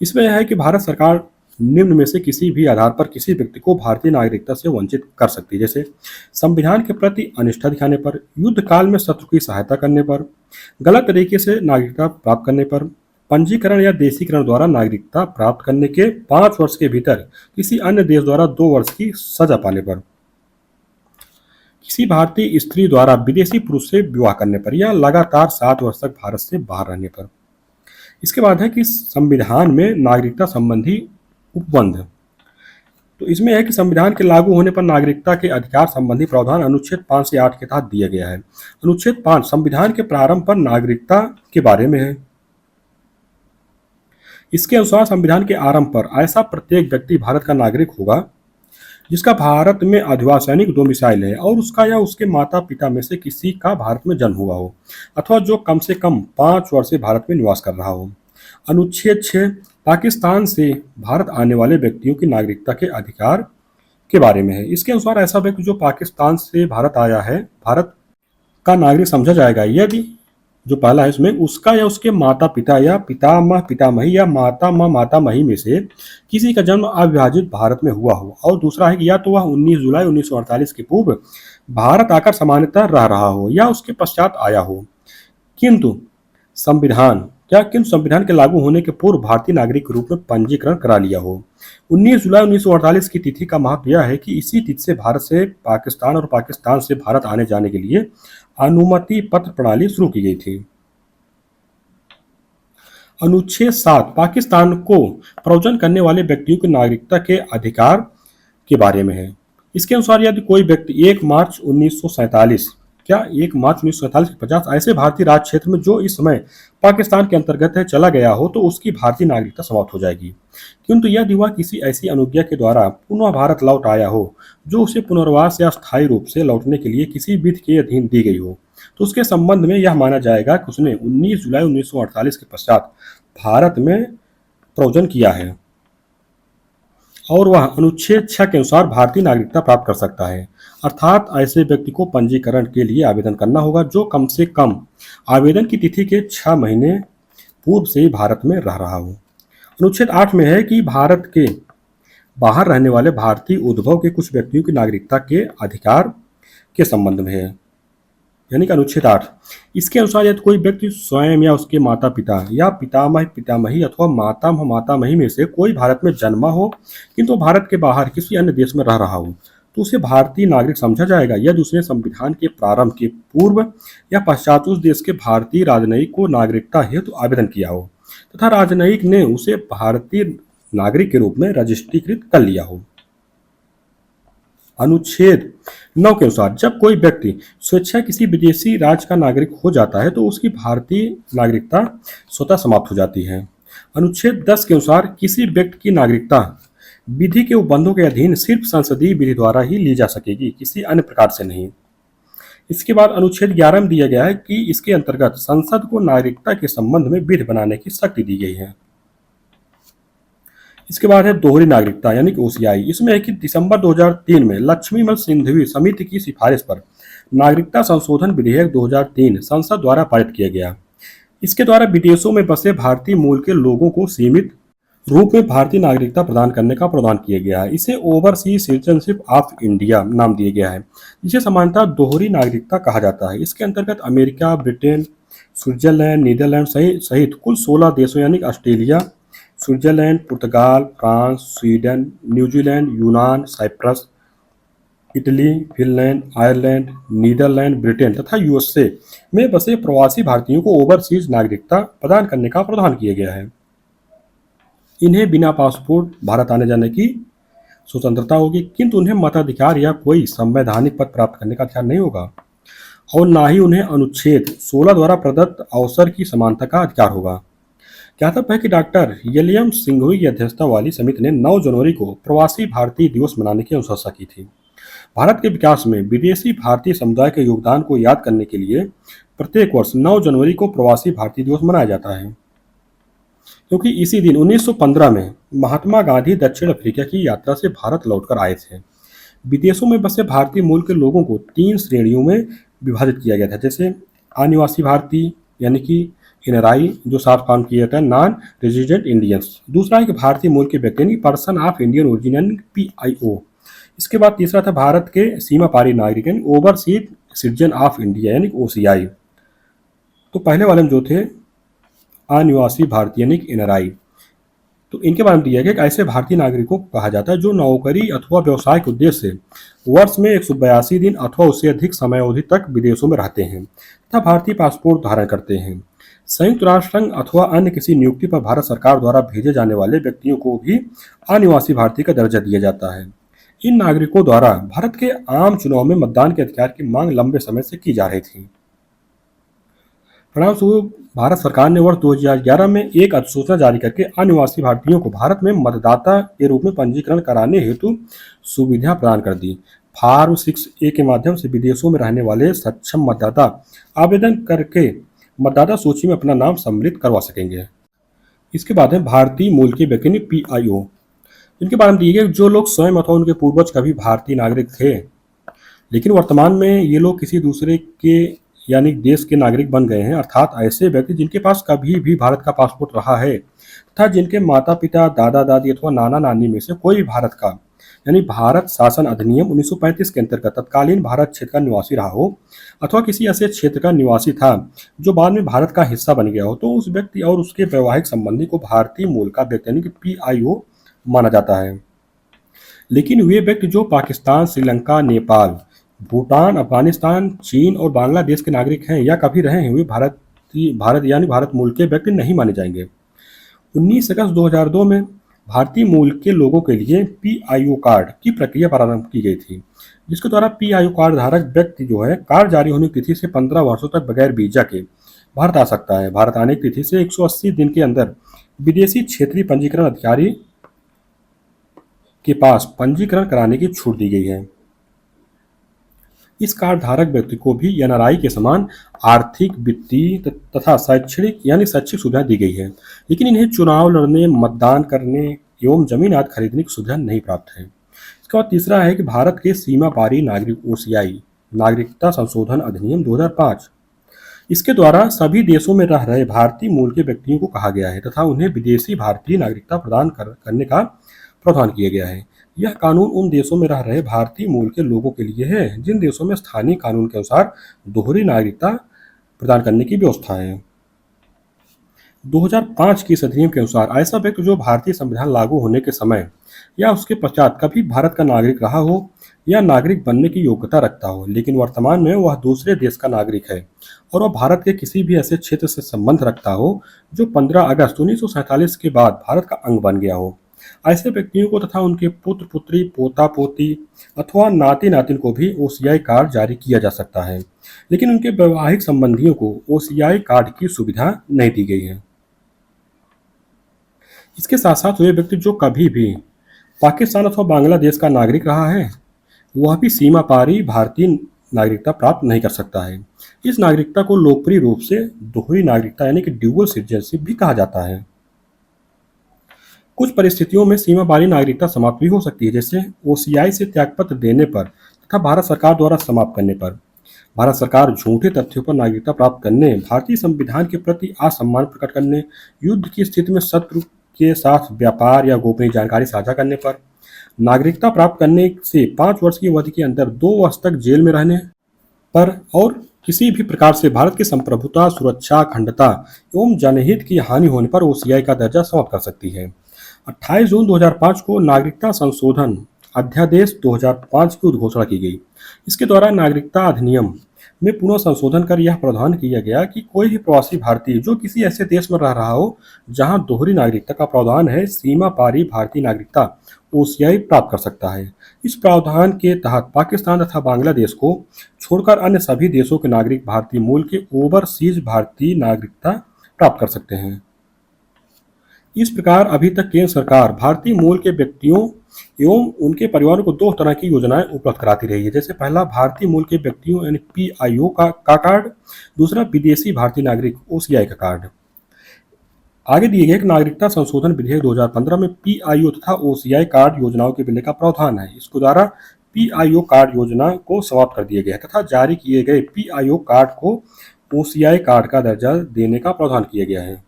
इसमें यह है कि भारत सरकार निम्न में से किसी भी आधार पर किसी व्यक्ति को भारतीय नागरिकता से वंचित कर सकती है। जैसे संविधान के प्रति अनिष्ठा दिखाने पर, युद्ध काल में शत्रु की सहायता करने पर, गलत तरीके से नागरिकता प्राप्त करने पर, पंजीकरण या देशीकरण द्वारा नागरिकता प्राप्त करने के 5 वर्ष के भीतर किसी अन्य देश द्वारा 2 वर्ष की सजा पाने पर, किसी भारतीय स्त्री द्वारा विदेशी पुरुष से विवाह करने पर या लगातार 7 वर्ष तक भारत से बाहर रहने पर। इसके बाद है कि संविधान में नागरिकता संबंधी उपबंध। तो इसमें है कि संविधान के लागू होने पर नागरिकता के अधिकार संबंधी प्रावधान अनुच्छेद 5 से 8 के तहत दिया गया है। अनुच्छेद 5 संविधान के प्रारंभ पर नागरिकता के बारे में है। इसके अनुसार संविधान के आरंभ पर ऐसा प्रत्येक व्यक्ति भारत का नागरिक होगा जिसका भारत में अधिवास यानी डोमिसाइल है और उसका या उसके माता पिता में से किसी का भारत में जन्म हुआ हो अथवा जो कम से कम 5 वर्ष से भारत में निवास कर रहा हो। अनुच्छेद 6 पाकिस्तान से भारत आने वाले व्यक्तियों की नागरिकता के अधिकार के बारे में है। इसके अनुसार ऐसा व्यक्ति जो पाकिस्तान से भारत आया है भारत का नागरिक समझा जाएगा यदि जो पहला है इसमें उसका या उसके माता पिता या पितामह पितामही या माता माँ मातामही में से किसी का जन्म अविभाजित भारत में हुआ हो और दूसरा है कि या तो वह 19 जुलाई 1948 के पूर्व भारत आकर सामान्यतः रह रहा हो या उसके पश्चात आया हो किंतु संविधान के लागू होने के पूर्व भारतीय नागरिक के रूप में पंजीकरण करा लिया हो। 19 जुलाई 1948 की तिथि का महत्व यह है कि इसी तिथि से भारत से पाकिस्तान और पाकिस्तान से भारत आने जाने के लिए अनुमति पत्र प्रणाली शुरू की गई थी। अनुच्छेद 7 पाकिस्तान को प्रयोजन करने वाले व्यक्तियों की नागरिकता के अधिकार के बारे में है। इसके अनुसार यदि कोई व्यक्ति 1 मार्च 1947 के 50 ऐसे भारतीय राज्य क्षेत्र में जो इस समय पाकिस्तान के अंतर्गत है चला गया हो तो उसकी भारतीय नागरिकता समाप्त हो जाएगी। किंतु यदि वह किसी ऐसी अनुज्ञा के द्वारा पुनः भारत लौट आया हो जो उसे पुनर्वास या स्थायी रूप से लौटने के लिए किसी विधि के अधीन दी गई हो तो उसके संबंध में यह माना जाएगा कि उसने 19 जुलाई 1948 के पश्चात भारत में प्रयोजन किया है और वह अनुच्छेद 6 के अनुसार भारतीय नागरिकता प्राप्त कर सकता है। अर्थात ऐसे व्यक्ति को पंजीकरण के लिए आवेदन करना होगा जो कम से कम आवेदन की तिथि के 6 महीने पूर्व से ही भारत में रह रहा हो। अनुच्छेद 8 में है कि भारत के बाहर रहने वाले भारतीय उद्भव के कुछ व्यक्तियों की नागरिकता के अधिकार के संबंध में है। यानी कि अनुच्छेद 8। इसके अनुसार यदि कोई व्यक्ति स्वयं या उसके माता पिता या पितामह पितामही अथवा मातामह मातामही में से कोई भारत में जन्मा हो किंतु वो भारत के बाहर किसी अन्य देश में रह रहा हो तो उसे भारतीय नागरिक समझा जाएगा यदि उसने संविधान के प्रारंभ के पूर्व या पश्चात उस देश के भारतीय राजनयिक को नागरिकता हेतु आवेदन किया हो तथा राजनयिक ने उसे भारतीय नागरिक के रूप में रजिस्ट्रीकृत कर लिया हो। अनुच्छेद 9 के अनुसार जब कोई व्यक्ति स्वेच्छा किसी विदेशी राज्य का नागरिक हो जाता है तो उसकी भारतीय नागरिकता स्वतः समाप्त हो जाती है। अनुच्छेद 10 के अनुसार किसी व्यक्ति की नागरिकता विधि के उपबंधों के अधीन सिर्फ संसदीय विधि द्वारा ही ली जा सकेगी, किसी अन्य प्रकार से नहीं। इसके बाद अनुच्छेद 11 में दिया गया है कि इसके अंतर्गत संसद को नागरिकता के संबंध में विधि बनाने की शक्ति दी गई है। इसके बाद है दोहरी नागरिकता यानी कि ओसीआई। इसमें है कि दिसंबर 2003 में लक्ष्मीमल सिंघवी समिति की सिफारिश पर नागरिकता संशोधन विधेयक 2003 संसद द्वारा पारित किया गया। इसके द्वारा विदेशों में बसे भारतीय मूल के लोगों को सीमित रूप में भारतीय नागरिकता प्रदान करने का प्रावधान किया गया है। इसे ओवरसीज सिटीजनशिप ऑफ इंडिया नाम दिया गया है, जिसे सामान्यतः दोहरी नागरिकता कहा जाता है। इसके अंतर्गत अमेरिका, ब्रिटेन, स्विट्जरलैंड, नीदरलैंड सहित कुल 16 देशों यानी ऑस्ट्रेलिया, स्विट्जरलैंड, पुर्तगाल, फ्रांस, स्वीडन, न्यूजीलैंड, यूनान, Cyprus, Italy, Finland, Ireland, Netherland, Britain तथा यूएसए में बसे प्रवासी भारतीयों को ओवरसीज नागरिकता प्रदान करने का प्रावधान किया गया है। इन्हें बिना पासपोर्ट भारत आने जाने की स्वतंत्रता होगी, किंतु उन्हें मताधिकार या कोई संवैधानिक पद प्राप्त करने का अधिकार नहीं होगा और न ही उन्हें अनुच्छेद 16 द्वारा प्रदत्त अवसर की समानता का अधिकार होगा। ज्ञातव्य है कि डॉक्टर विलियम सिंघवी की अध्यक्षता वाली समिति ने 9 जनवरी को प्रवासी भारतीय दिवस मनाने की अनुशंसा की थी। भारत के विकास में विदेशी भारतीय समुदाय के योगदान को याद करने के लिए प्रत्येक वर्ष 9 जनवरी को प्रवासी भारतीय दिवस मनाया जाता है, क्योंकि इसी दिन 1915 में महात्मा गांधी दक्षिण अफ्रीका की यात्रा से भारत लौटकर आए थे। विदेशों में बसे भारतीय मूल के लोगों को 3 श्रेणियों में विभाजित किया गया था, जैसे अनिवासी भारतीय यानी कि एनआरआई जो साफ काम किया था, नॉन रेजिडेंट इंडियंस। दूसरा है कि भारतीय मूल के व्यक्ति यानी पर्सन ऑफ इंडियन ओरिजिन यानी पीआईओ। इसके बाद तीसरा था भारत के सीमा पारी नागरिक यानी ओवरसीज सिटीजन ऑफ इंडिया यानी ओसीआई। तो पहले वाले में जो थे अनिवासी भारतीय यानी एनआरआई, तो इनके बारे में दिया गया कि ऐसे भारतीय नागरिकों को कहा जाता है जो नौकरी अथवा व्यवसाय के उद्देश्य से वर्ष में 182 दिन अथवा उससे अधिक समय अवधि तक विदेशों में रहते हैं तथा भारतीय पासपोर्ट धारण करते हैं। संयुक्त राष्ट्र संघ अथवा अन्य किसी नियुक्ति पर भारत सरकार द्वारा भेजे जाने वाले व्यक्तियों को भी अनिवासी भारतीय का दर्जा दिया जाता है। इन नागरिकों द्वारा भारत के आम चुनाव में मतदान के अधिकार की मांग लंबे समय से की जा रही थी। परिणामस्वरूप भारत सरकार ने वर्ष 2011 में एक अधिसूचना जारी करके अनिवासी भारतीयों को भारत में मतदाता के रूप में पंजीकरण कराने हेतु सुविधा प्रदान कर दी। फॉर्म 6A के माध्यम से विदेशों में रहने वाले सक्षम मतदाता आवेदन करके मतदाता सूची में अपना नाम सम्मिलित करवा सकेंगे। इसके बाद है भारतीय मूल के व्यक्ति पीआईओ, इनके बारे में दिए गए जो लोग स्वयं अथवा उनके पूर्वज कभी भारतीय नागरिक थे लेकिन वर्तमान में ये लोग किसी दूसरे के यानी देश के नागरिक बन गए हैं, अर्थात ऐसे व्यक्ति जिनके पास कभी भी भारत का पासपोर्ट रहा है तथा जिनके माता पिता, दादा दादी अथवा नाना नानी में से कोई भी भारत का यानी भारत शासन अधिनियम 1935 के अंतर्गत तत्कालीन भारत क्षेत्र का निवासी रहा हो अथवा किसी ऐसे क्षेत्र का निवासी था जो बाद में भारत का हिस्सा बन गया हो, तो उस व्यक्ति और उसके वैवाहिक संबंधी को भारतीय मूल का व्यक्ति यानी कि पीआईओ माना जाता है। लेकिन वे व्यक्ति जो पाकिस्तान, श्रीलंका, नेपाल, भूटान, अफगानिस्तान, चीन और बांग्लादेश के नागरिक हैं या कभी रहे हैं, वे भारत यानी भारत मूल के व्यक्ति नहीं माने जाएंगे। 19 अगस्त 2002 में भारतीय मूल के लोगों के लिए पीआईओ कार्ड की प्रक्रिया प्रारंभ की गई थी, जिसके द्वारा पीआईओ कार्ड धारक व्यक्ति जो है कार्ड जारी होने की तिथि से 15 वर्षों तक बगैर वीजा के भारत आ सकता है। भारत आने की तिथि से 180 दिन के अंदर विदेशी क्षेत्रीय पंजीकरण अधिकारी के पास पंजीकरण कराने की छूट दी गई है। इस कार्ड धारक व्यक्ति को भी एनआरआई के समान आर्थिक, वित्तीय तथा शैक्षणिक यानी शैक्षिक सुविधा दी गई है, लेकिन इन्हें चुनाव लड़ने, मतदान करने एवं जमीन आदि खरीदने की सुविधा नहीं प्राप्त है। इसके बाद तीसरा है कि भारत के सीमा पारी नागरिक ओसीआई नागरिकता संशोधन अधिनियम 2005। इसके द्वारा सभी देशों में रह रहे भारतीय मूल के व्यक्तियों को कहा गया है तथा उन्हें विदेशी भारतीय नागरिकता प्रदान करने का प्रावधान किया गया है। यह कानून उन देशों में रह रहे भारतीय मूल के लोगों के लिए है जिन देशों में स्थानीय कानून के अनुसार दोहरी नागरिकता प्रदान करने की व्यवस्था है। 2005 की इस अधिनियम के अनुसार ऐसा व्यक्ति जो भारतीय संविधान लागू होने के समय या उसके पश्चात कभी भारत का नागरिक रहा हो या नागरिक बनने की योग्यता रखता हो, लेकिन वर्तमान में वह दूसरे देश का नागरिक है और वह भारत के किसी भी ऐसे क्षेत्र से संबंध रखता हो जो 15 अगस्त 1947 के बाद भारत का अंग बन गया हो, ऐसे व्यक्तियों को तथा उनके पुत्र पुत्री पोता पोती अथवा नाती नातिन को भी ओसीआई कार्ड जारी किया जा सकता है, लेकिन उनके वैवाहिक संबंधियों को ओसीआई कार्ड की सुविधा नहीं दी गई है। इसके साथ साथ वे व्यक्ति जो कभी भी पाकिस्तान अथवा बांग्लादेश का नागरिक रहा है, वह भी सीमा पारी भारतीय नागरिकता प्राप्त नहीं कर सकता है। इस नागरिकता को लोकप्रिय रूप से दोहरी नागरिकता यानी कि ड्यूअल सिटीजनशिप भी कहा जाता है। कुछ परिस्थितियों में सीमा पारी नागरिकता समाप्त भी हो सकती है, जैसे ओसीआई से त्यागपत्र देने पर तथा भारत सरकार द्वारा समाप्त करने पर। भारत सरकार झूठे तथ्यों पर नागरिकता प्राप्त करने, भारतीय संविधान के प्रति असम्मान प्रकट करने, युद्ध की स्थिति में शत्रु के साथ व्यापार या गोपनीय जानकारी साझा करने पर, नागरिकता प्राप्त करने से 5 वर्ष की अवधि के अंदर 2 वर्ष तक जेल में रहने पर और किसी भी प्रकार से भारत की संप्रभुता, सुरक्षा, अखंडता एवं जनहित की हानि होने पर ओसीआई का दर्जा समाप्त कर सकती है। 28 जून 2005 को नागरिकता संशोधन अध्यादेश 2005 की घोषणा की गई। इसके द्वारा नागरिकता अधिनियम में पुनः संशोधन कर यह प्रावधान किया गया कि कोई भी प्रवासी भारतीय जो किसी ऐसे देश में रह रहा हो जहां दोहरी नागरिकता का प्रावधान है, सीमा पारी भारतीय नागरिकता ओसीआई प्राप्त कर सकता है। इस प्रावधान के तहत पाकिस्तान तथा बांग्लादेश को छोड़कर अन्य सभी देशों के नागरिक भारतीय मूल के ओवरसीज भारतीय नागरिकता प्राप्त कर सकते हैं। इस प्रकार अभी तक केंद्र सरकार भारतीय मूल के व्यक्तियों एवं उनके परिवारों को 2 तरह की योजनाएं उपलब्ध कराती रही है। जैसे पहला भारतीय मूल के व्यक्तियों यानी पीआईओ का कार्ड, दूसरा विदेशी भारतीय नागरिक ओसीआई का कार्ड। आगे दिए गए नागरिकता संशोधन विधेयक 2015 में पीआईओ तथा ओसीआई कार्ड योजनाओं के विलय का प्रावधान है। इसके द्वारा पीआईओ कार्ड योजना को समाप्त कर दिया गया तथा जारी किए गए पीआईओ कार्ड को ओसीआई कार्ड का दर्जा देने का प्रावधान किया गया है।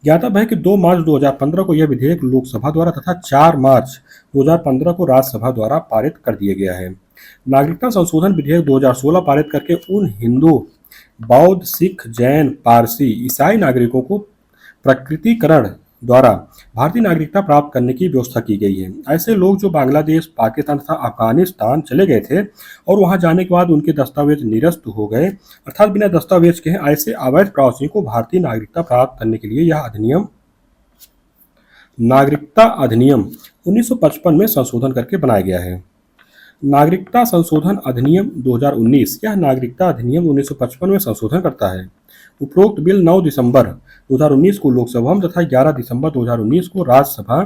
ज्ञातव्य है कि 2 मार्च 2015 को यह विधेयक लोकसभा द्वारा तथा 4 मार्च 2015 को राज्यसभा द्वारा पारित कर दिया गया है। नागरिकता संशोधन विधेयक 2016 पारित करके उन हिंदू, बौद्ध, सिख, जैन, पारसी, ईसाई नागरिकों को प्रकृतिकरण द्वारा भारतीय नागरिकता प्राप्त करने की व्यवस्था की गई है। ऐसे लोग जो बांग्लादेश, पाकिस्तान तथा अफगानिस्तान चले गए थे और वहां जाने के बाद उनके दस्तावेज निरस्त हो गए अर्थात बिना दस्तावेज के हैं, ऐसे अवैध प्रवासियों को भारतीय नागरिकता प्राप्त करने के लिए यह अधिनियम नागरिकता अधिनियम 1955 में संशोधन करके बनाया गया है। नागरिकता संशोधन अधिनियम 2019 यह नागरिकता अधिनियम 1955 में संशोधन करता है। उपरोक्त बिल 9 दिसंबर 2019 को लोकसभा में तथा 11 दिसंबर 2019 को राज्यसभा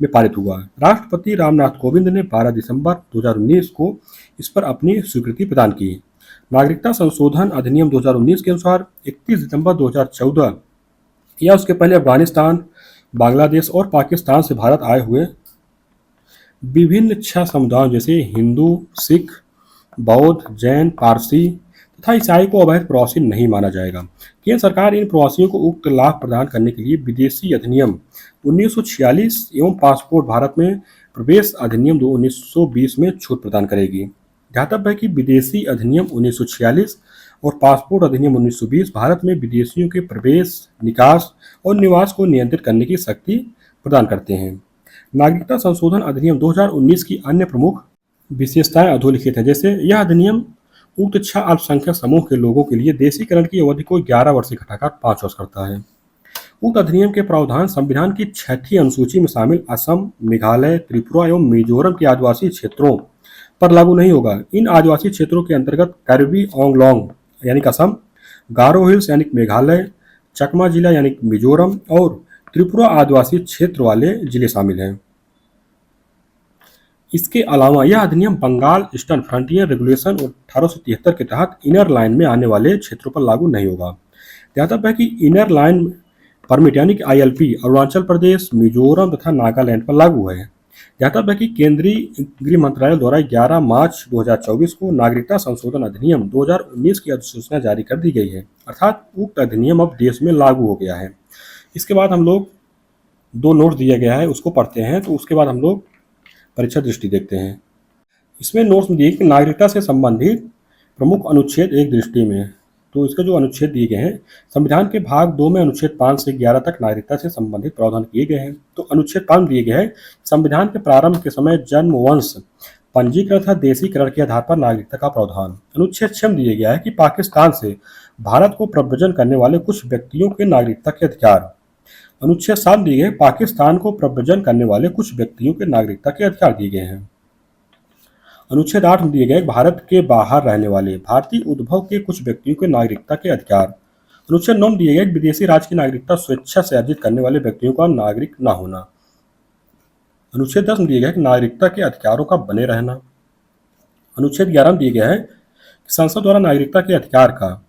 में पारित हुआ। राष्ट्रपति रामनाथ कोविंद ने 12 दिसंबर 2019 को इस पर अपनी स्वीकृति प्रदान की। नागरिकता संशोधन अधिनियम 2019 के अनुसार 31 दिसंबर 2014 या उसके पहले अफगानिस्तान, बांग्लादेश और पाकिस्तान से भारत आए हुए विभिन्न 6 समुदायों जैसे हिंदू, सिख, बौद्ध, जैन, पारसी तथा ईसाई को अवैध प्रवासी नहीं माना जाएगा। केंद्र सरकार इन प्रवासियों को उक्त लाभ प्रदान करने के लिए विदेशी अधिनियम 1946 एवं पासपोर्ट भारत में प्रवेश अधिनियम 1920 में छूट प्रदान करेगी। ध्यातव्य है कि विदेशी अधिनियम 1946 और पासपोर्ट अधिनियम 1920 भारत में विदेशियों के प्रवेश, निकास और निवास को नियंत्रित करने की शक्ति प्रदान करते हैं। नागरिकता संशोधन अधिनियम 2019 की अन्य प्रमुख विशेषताएं अधोलिखित हैं। जैसे यह अधिनियम उक्त 6 अल्पसंख्यक समूह के लोगों के लिए देशीकरण की अवधि को 11 वर्ष से घटाकर 5 वर्ष करता है। उक्त अधिनियम के प्रावधान संविधान की 6ठी अनुसूची में शामिल असम, मेघालय, त्रिपुरा एवं मिजोरम के आदिवासी क्षेत्रों पर लागू नहीं होगा। इन आदिवासी क्षेत्रों के अंतर्गत कार्बी आंगलोंग यानी असम, गारो हिल्स यानी मेघालय, चकमा जिला यानी मिजोरम और त्रिपुरा आदिवासी क्षेत्र वाले जिले शामिल हैं। इसके अलावा यह अधिनियम बंगाल ईस्टर्न फ्रंटियर रेगुलेशन और 1873 के तहत इनर लाइन में आने वाले क्षेत्रों पर लागू नहीं होगा। ध्यातव्य है कि इनर लाइन परमिट यानी कि आईएलपी अरुणाचल प्रदेश, मिजोरम तथा नागालैंड पर लागू है। ध्यातव्य है कि केंद्रीय गृह मंत्रालय द्वारा 11 मार्च 2024 को नागरिकता संशोधन अधिनियम 2019 की अधिसूचना जारी कर दी गई है, अर्थात उक्त अधिनियम अब देश में लागू हो गया है। इसके बाद हम लोग 2 नोट दिया गया है, उसको पढ़ते हैं। तो उसके बाद हम लोग परीक्षा दृष्टि देखते हैं। इसमें नोट्स में दिए कि नागरिकता से संबंधित प्रमुख अनुच्छेद एक दृष्टि में, तो इसके जो अनुच्छेद दिए गए हैं, संविधान के भाग 2 में अनुच्छेद 5 से 11 तक नागरिकता से संबंधित प्रावधान किए गए हैं। तो अनुच्छेद 5 दिए गए हैं, संविधान के प्रारंभ के समय जन्म, वंश, पंजीकरण तथा देशीकरण के आधार पर नागरिकता का प्रावधान। अनुच्छेद 6 में दिया गया है कि पाकिस्तान से भारत को प्रव्रजन करने वाले कुछ व्यक्तियों के नागरिकता के अधिकार। अनुच्छेद 7 दिए गए, पाकिस्तान को प्रव्रजन करने वाले कुछ व्यक्तियों के नागरिकता के अधिकार दिए गए हैं। अनुच्छेद 8 में दिए गए, भारत के बाहर रहने वाले भारतीय उद्भव के कुछ व्यक्तियों के नागरिकता के अधिकार। अनुच्छेद 9 में दिए गए, विदेशी राज्य की नागरिकता स्वेच्छा से अर्जित करने वाले व्यक्तियों का नागरिक न होना। अनुच्छेद 10 में दिए गए, नागरिकता के अधिकारों का बने रहना। अनुच्छेद 11 में दिए गए हैं, संसद द्वारा नागरिकता के अधिकार का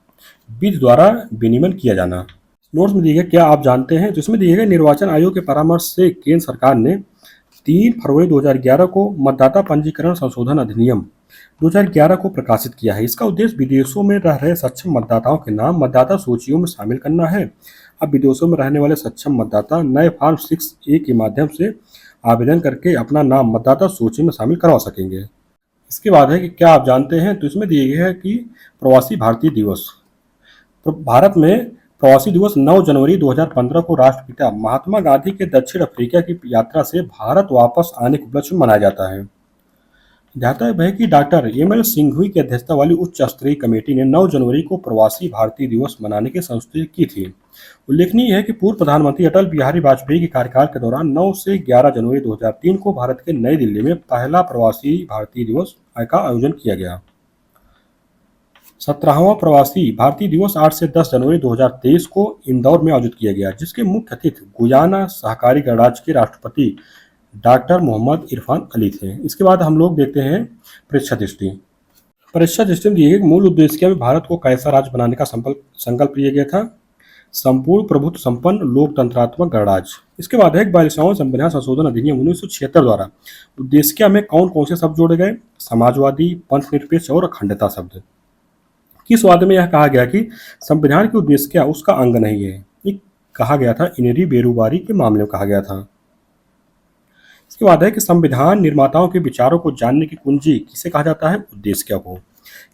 विधि द्वारा विनियमन किया जाना। नोट्स में दिए गए, क्या आप जानते हैं, जिसमें दिए गए, निर्वाचन आयोग के परामर्श से केंद्र सरकार ने 3 फरवरी 2011 को मतदाता पंजीकरण संशोधन अधिनियम 2011 को प्रकाशित किया है। इसका उद्देश्य विदेशों में रह रहे सक्षम मतदाताओं के नाम मतदाता सूचियों में शामिल करना है। अब विदेशों में रहने वाले सक्षम मतदाता नए फॉर्म 6A के माध्यम से आवेदन करके अपना नाम मतदाता सूची में शामिल करवा सकेंगे। इसके बाद है कि क्या आप जानते हैं, तो इसमें दिए गए है कि प्रवासी भारतीय दिवस। भारत में प्रवासी दिवस 9 जनवरी 2015 को राष्ट्रपिता महात्मा गांधी के दक्षिण अफ्रीका की यात्रा से भारत वापस आने के उपलक्ष्य में मनाया जाता है। ध्यातव्य है कि डॉक्टर एम.एल. सिंघवी की अध्यक्षता वाली उच्च स्तरीय कमेटी ने 9 जनवरी को प्रवासी भारतीय दिवस मनाने की संस्तुति की थी। उल्लेखनीय है कि पूर्व प्रधानमंत्री अटल बिहारी वाजपेयी के कार्यकाल के दौरान 9 से 11 जनवरी 2003 को भारत के नई दिल्ली में पहला प्रवासी भारतीय दिवस का आयोजन किया गया। 17वां प्रवासी भारतीय दिवस 8 से 10 जनवरी 2023 को इंदौर में आयोजित किया गया, जिसके मुख्य अतिथि गुयाना सहकारी गणराज्य के राष्ट्रपति डॉक्टर मोहम्मद इरफान अली थे। इसके बाद हम लोग देखते हैं परीक्षा दृष्टि। परीक्षा दृष्टि में दिए गए मूल उद्देश्य में भारत को कैसा राज्य बनाने का संकल्प लिया गया था, संपूर्ण प्रभुत्व संपन्न लोकतंत्रात्मक गणराज्य। इसके बाद है 42वां संविधान संशोधन अधिनियम 1976 द्वारा उद्देश्य में कौन कौन से शब्द जोड़े गए, समाजवादी, पंथ निरपेक्ष और अखंडता शब्द। किस वाद में यह कहा गया कि संविधान की उद्देश्य उसका अंग नहीं है, ये कहा गया था इनेरी बेरोजगारी के मामले में कहा गया था। इसके बाद है कि संविधान निर्माताओं के विचारों को जानने की कुंजी किसे कहा जाता है, उद्देश्य को।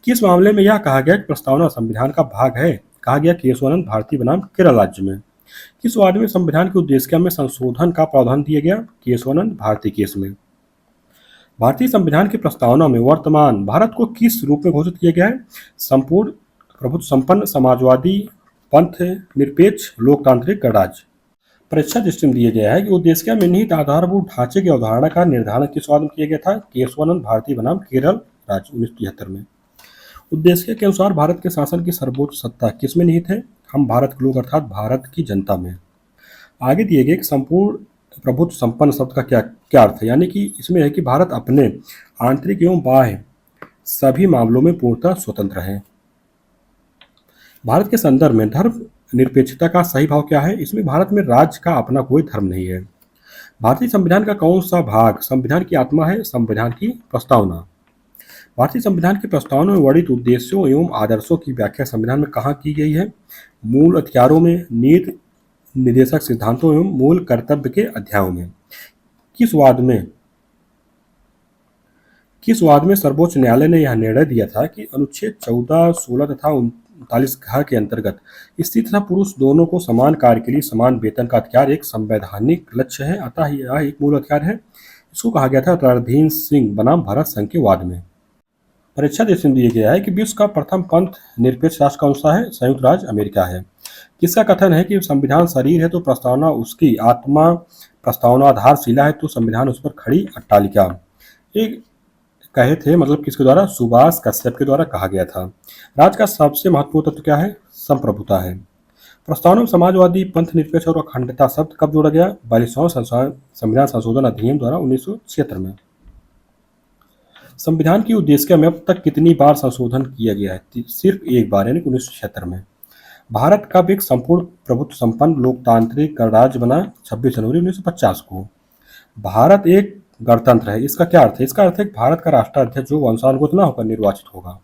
किस मामले में यह कहा गया कि प्रस्तावना संविधान का भाग है, कहा गया केशवानंद भारती बनाम केरल राज्य में। किस वाद में संविधान के उद्देश्य में संशोधन का प्रावधान दिया गया, केशवानंद भारती केस में। भारतीय संविधान की प्रस्तावना में वर्तमान भारत को किस रूप में घोषित किया गया है, संपूर्ण प्रभुत्व संपन्न समाजवादी पंथ निरपेक्ष लोकतांत्रिक गणराज्य। परीक्षा दृष्टि में दिया गया है कि उद्देश्य में निहित आधारभूत ढांचे की अवधारणा का निर्धारण किस वाद में किया गया था, केशवानंद भारती बनाम केरल राज्य 1973 में। उद्देश्य के अनुसार भारत के शासन की सर्वोच्च सत्ता किस में निहित है, हम भारत के लोग अर्थात भारत की जनता में। आगे दिए गए संपूर्ण प्रभुत्व संपन्न शब्द का क्या अर्थ है, यानी कि इसमें है कि भारत अपने आंतरिक एवं बाह्य सभी मामलों में पूर्णतः स्वतंत्र है। भारत के संदर्भ में धर्म निरपेक्षता का सही भाव क्या है, इसमें भारत में राज्य का अपना कोई धर्म नहीं है। भारतीय संविधान का कौन सा भाग संविधान की आत्मा है, संविधान की प्रस्तावना। भारतीय संविधान की प्रस्तावना में वर्णित उद्देश्यों एवं आदर्शों की व्याख्या संविधान में कहाँ की गई है, मूल अधिकारों में, नीति निर्देशक सिद्धांतों एवं मूल कर्तव्य के अध्यायों में। किस वाद में सर्वोच्च न्यायालय ने यह निर्णय दिया था कि अनुच्छेद 14, 16 तथा 39 घ के अंतर्गत स्त्री तथा पुरुष दोनों को समान कार्य के लिए समान वेतन का अधिकार एक संवैधानिक लक्ष्य है, अतः यह एक मूल अधिकार है। इसको कहा गया था रणधीर सिंह बनाम भारत संघ के वाद में। परीक्षा दृष्टि में दिया गया है कि विश्व का प्रथम पंथ निरपेक्ष राष्ट्र कौन सा है, संयुक्त राज्य अमेरिका है। किसका कथन है कि संविधान शरीर है तो प्रस्तावना उसकी आत्मा, प्रस्तावना आधारशिला है तो संविधान उस पर खड़ी अट्टालिका। एक कहे थे, मतलब किसके द्वारा, सुभाष कश्यप के द्वारा कहा गया था। राज्य का सबसे महत्वपूर्ण तत्व क्या है, संप्रभुता है। प्रस्तावना में समाजवादी, पंथ निरपेक्ष और अखंडता शब्द कब जोड़ा गया, 42वां संविधान संशोधन अधिनियम द्वारा 1976 में। संविधान की उद्देश्य में अब तक कितनी बार संशोधन किया गया है, सिर्फ एक बार, यानी 1976 में। भारत कब एक संपूर्ण प्रभुत्व संपन्न लोकतांत्रिक गणराज्य बना, 26 जनवरी 1950 को। भारत एक गणतंत्र है, इसका क्या अर्थ है, इसका अर्थ है भारत का राष्ट्राध्यक्ष जो वंशानुगत न होकर निर्वाचित होगा।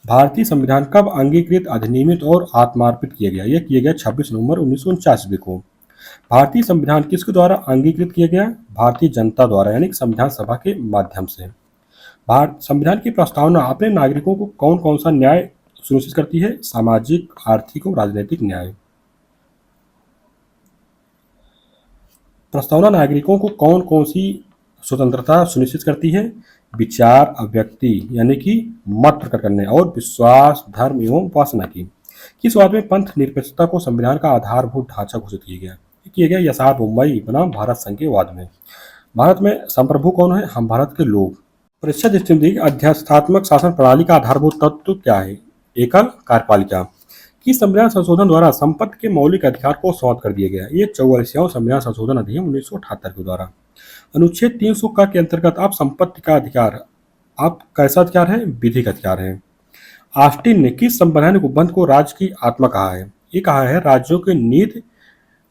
भारतीय संविधान कब अंगीकृत, अधिनियमित और आत्मार्पित किया गया, यह किया गया 26 नवंबर 1949 को। भारतीय संविधान किसके द्वारा अंगीकृत किया गया? भारतीय जनता द्वारा, यानी कि संविधान सभा के माध्यम से। भारत संविधान की प्रस्तावना अपने नागरिकों को कौन कौन सा न्याय सुनिश्चित करती है? सामाजिक, आर्थिक और राजनीतिक न्याय। प्रस्तावना नागरिकों को कौन कौन सी स्वतंत्रता सुनिश्चित करती है? विचार अभिव्यक्ति यानी कि मत प्रकट करने और विश्वास, धर्म एवं उपासना की। किस वाद में पंथ निरपेक्षता को संविधान का आधारभूत ढांचा घोषित किया गया? यसार मुंबई बनाम भारत संघ के वाद में। भारत में संप्रभु कौन है? हम भारत के लोग। परीक्षा दृष्टि में अध्यात्मात्मक शासन प्रणाली का आधारभूत तत्व क्या है? एकल कार्यपालिका। कि संविधान संशोधन द्वारा संपत्ति के मौलिक अधिकार को समाप्त कर दिया गया? ये 44वां संविधान संशोधन अधिनियम 1978 के द्वारा। अनुच्छेद 300 का के अंतर्गत आप संपत्ति का अधिकार आप कैसा अधिकार है? विधिक अधिकार है। ऑस्टिन ने किस संवैधानिक उपबंध को राज्य की आत्मा कहा है? ये कहा है राज्यों के नीति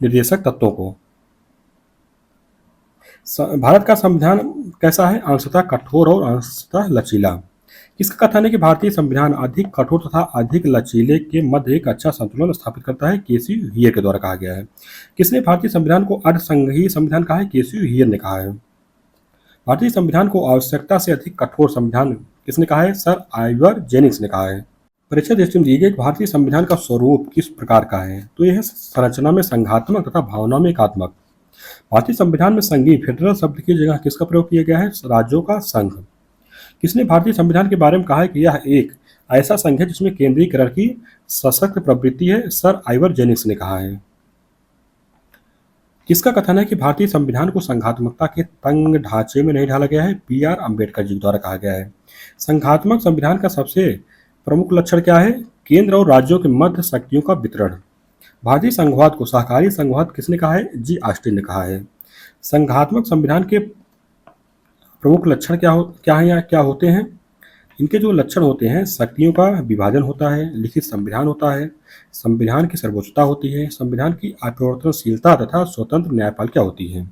निर्देशक तत्वों को। भारत का संविधान कैसा है? अंशतः कठोर और अंशतः लचीला। किसका कथन है कि भारतीय संविधान अधिक कठोर तथा अधिक लचीले के मध्य एक अच्छा संतुलन स्थापित करता है? केसी हियर के द्वारा कहा गया है। किसने भारतीय संविधान को अर्धसंघीय संविधान कहा है? केसी हियर ने कहा है। भारतीय संविधान को आवश्यकता से अधिक कठोर संविधान किसने कहा है? सर आइवर जेनिंग्स ने कहा है। परीक्षा दृष्टि में दी गई भारतीय संविधान का स्वरूप किस प्रकार का है? तो यह संरचना में संघात्मक तथा भावना में एकात्मक। भारतीय संविधान में संघीय फेडरल शब्द की जगह किसका प्रयोग किया गया है? राज्यों का संघ। किसने भारतीय संविधान के बारे में कहा है कि यह एक ऐसा संघ है जिसमें केंद्रीयकरण की सशक्त प्रवृत्ति है? सर आइवर जेनिंग्स ने कहा है। किसका कथन है कि भारतीय संविधान को संघात्मकता के तंग ढांचे में नहीं ढाला गया है? बी.आर. अम्बेडकर जी द्वारा कहा गया है। संघात्मक संविधान का सबसे प्रमुख लक्षण क्या है? केंद्र और राज्यों के मध्य शक्तियों का वितरण। भारतीय संघवाद को सहकारी संघवाद किसने कहा है? जी ऑस्टिन ने कहा है। संघात्मक संविधान के प्रमुख लक्षण क्या होते हैं? इनके जो लक्षण होते हैं, शक्तियों का विभाजन होता है, लिखित संविधान होता है, संविधान की सर्वोच्चता होती है, संविधान की अपरिवर्तनशीलता तथा स्वतंत्र न्यायपालिका होती है।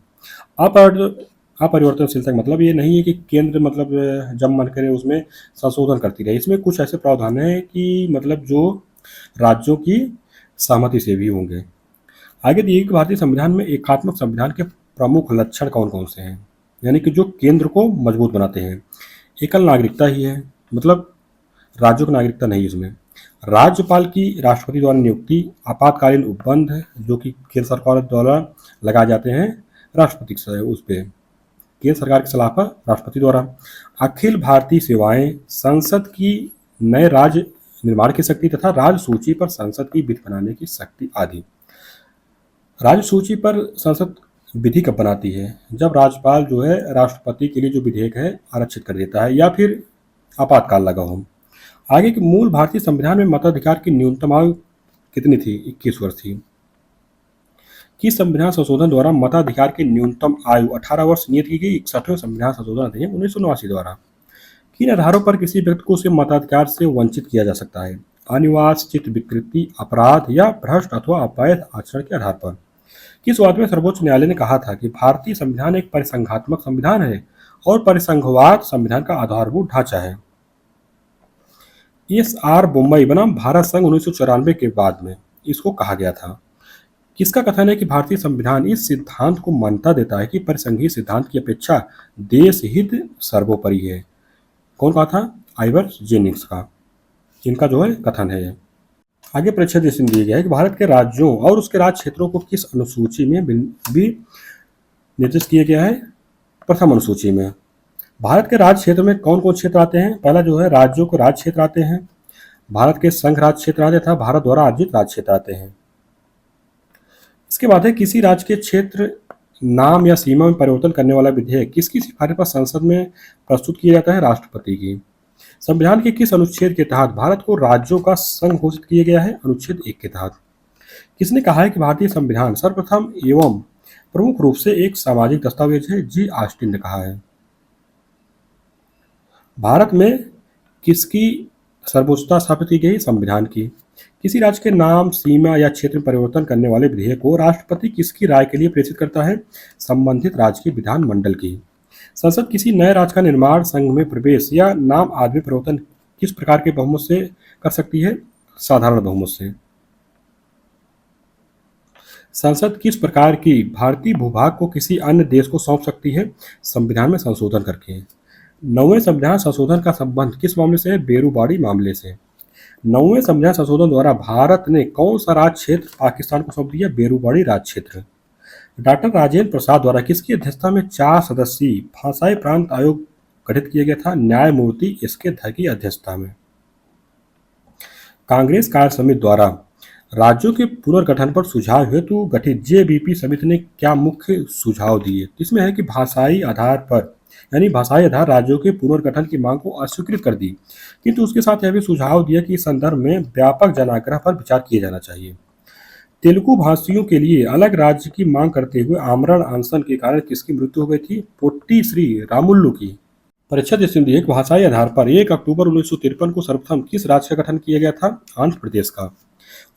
अपरिवर्तनशीलता का मतलब ये नहीं है कि केंद्र मतलब जब मन करे उसमें संशोधन करती रहे। इसमें कुछ ऐसे प्रावधान है कि मतलब जो राज्यों की सहमति से भी होंगे। आगे दिए कि भारतीय संविधान में एकात्मक संविधान के प्रमुख लक्षण कौन कौन से हैं, यानी कि जो केंद्र को मजबूत बनाते हैं। एकल नागरिकता ही है, मतलब राज्यों की नागरिकता नहीं इसमें। राज्यपाल की राष्ट्रपति द्वारा नियुक्ति, आपातकालीन उपबंध जो कि केंद्र सरकार द्वारा लगाए जाते हैं राष्ट्रपति से, उस पर केंद्र सरकार की सलाह पर राष्ट्रपति द्वारा। अखिल भारतीय सेवाएं, संसद की नए राज्य निर्माण की शक्ति तथा राज्य सूची पर संसद की विधि बनाने की शक्ति आदि। राज्य सूची पर संसद विधि कब बनाती है? जब राज्यपाल जो है राष्ट्रपति के लिए जो विधेयक है आरक्षित कर देता है या फिर आपातकाल लगा हो। आगे के मूल भारतीय संविधान में मताधिकार की न्यूनतम आयु कितनी थी? 21 वर्ष थी। किस संविधान संशोधन द्वारा मताधिकार की न्यूनतम आयु 18 वर्ष नियत की गई? 61वें संविधान संशोधन अधिनियम 1979 द्वारा। किन आधारों पर किसी व्यक्ति को उसे मताधिकार से वंचित किया जा सकता है? अनिवास, चित्त विकृति, अपराध या भ्रष्ट अथवा अवैध आचरण के आधार पर। किस वाद में सर्वोच्च न्यायालय ने कहा था कि भारतीय संविधान एक परिसंघात्मक संविधान है और परिसंघवाद संविधान का आधारभूत ढांचा है? एस.आर. मुंबई बनाम भारत संघ 1994 के बाद में इसको कहा गया था। किसका कथन है कि भारतीय संविधान इस सिद्धांत को मान्यता देता है कि परिसंघीय सिद्धांत की अपेक्षा देश हित सर्वोपरि है? कौन कहा था? आइवर जेनिंग्स का, जिनका जो है कथन है। आगे परीक्षा दृष्टि दिया गया है कि भारत के राज्यों और उसके राज्य क्षेत्रों को किस अनुसूची में भी निर्दिष्ट किया गया है? प्रथम अनुसूची में। भारत के राज्य क्षेत्र में कौन कौन क्षेत्र आते हैं? पहला जो है राज्यों के राज्य क्षेत्र आते हैं, भारत के संघ राज्य क्षेत्र आते हैं, भारत द्वारा अर्जित राज्य क्षेत्र आते हैं। इसके बाद है किसी राज्य के क्षेत्र नाम या सीमा में परिवर्तन करने वाला विधेयक किसकी सिफारिश पर संसद में प्रस्तुत किया जाता है? राष्ट्रपति की। संविधान के किस अनुच्छेद के तहत भारत को राज्यों का संघ घोषित किया गया है? अनुच्छेद 1 के तहत। किसने कहा है कि भारतीय संविधान सर्वप्रथम एवं प्रमुख रूप से एक सामाजिक दस्तावेज है? जी ऑस्टिन ने कहा है। भारत में किसकी सर्वोच्चता स्थापित की गई? संविधान की। किसी राज्य के नाम, सीमा या क्षेत्र में परिवर्तन करने वाले विधेयक को राष्ट्रपति किसकी राय के लिए प्रेषित करता है? संबंधित राज्य के विधानमंडल की। संसद किसी नए राज्य का निर्माण, संघ में प्रवेश या नाम आदि परिवर्तन किस प्रकार के बहुमत से कर सकती है? साधारण बहुमत से। संसद किस प्रकार की भारतीय भूभाग को किसी अन्य देश को सौंप सकती है? संविधान में संशोधन करके। नौवें संविधान संशोधन का संबंध किस मामले से है? बेरूबाड़ी मामले से। नौवें संविधान संशोधन द्वारा भारत ने कौन सा राज्य क्षेत्र पाकिस्तान को सौंप दिया? बेरूबाड़ी राज्य क्षेत्र। डॉक्टर राजेंद्र प्रसाद द्वारा किसकी अध्यक्षता में 4 सदस्यीय भाषाई प्रांत आयोग गठित किया गया था? न्यायमूर्ति एस के धर की अध्यक्षता में। कांग्रेस कार्य समिति द्वारा राज्यों के पुनर्गठन पर सुझाव हेतु गठित जेबीपी समिति ने क्या मुख्य सुझाव दिए? इसमें है कि भाषाई आधार राज्यों के पुनर्गठन की मांग को अस्वीकृत कर दी, किंतु उसके साथ यह भी सुझाव दिया कि इस संदर्भ में व्यापक जनाग्रह पर विचार किया जाना चाहिए। तेलुगु भाषियों के लिए अलग राज्य की मांग करते हुए आमरण अनशन के कारण किसकी मृत्यु हो गई थी? पोट्टी श्री रामुलु की। परीक्षा दृष्टि एक भाषाई आधार पर 1 अक्टूबर 1953 को सर्वप्रथम किस राज्य का गठन किया गया था? आंध्र प्रदेश का।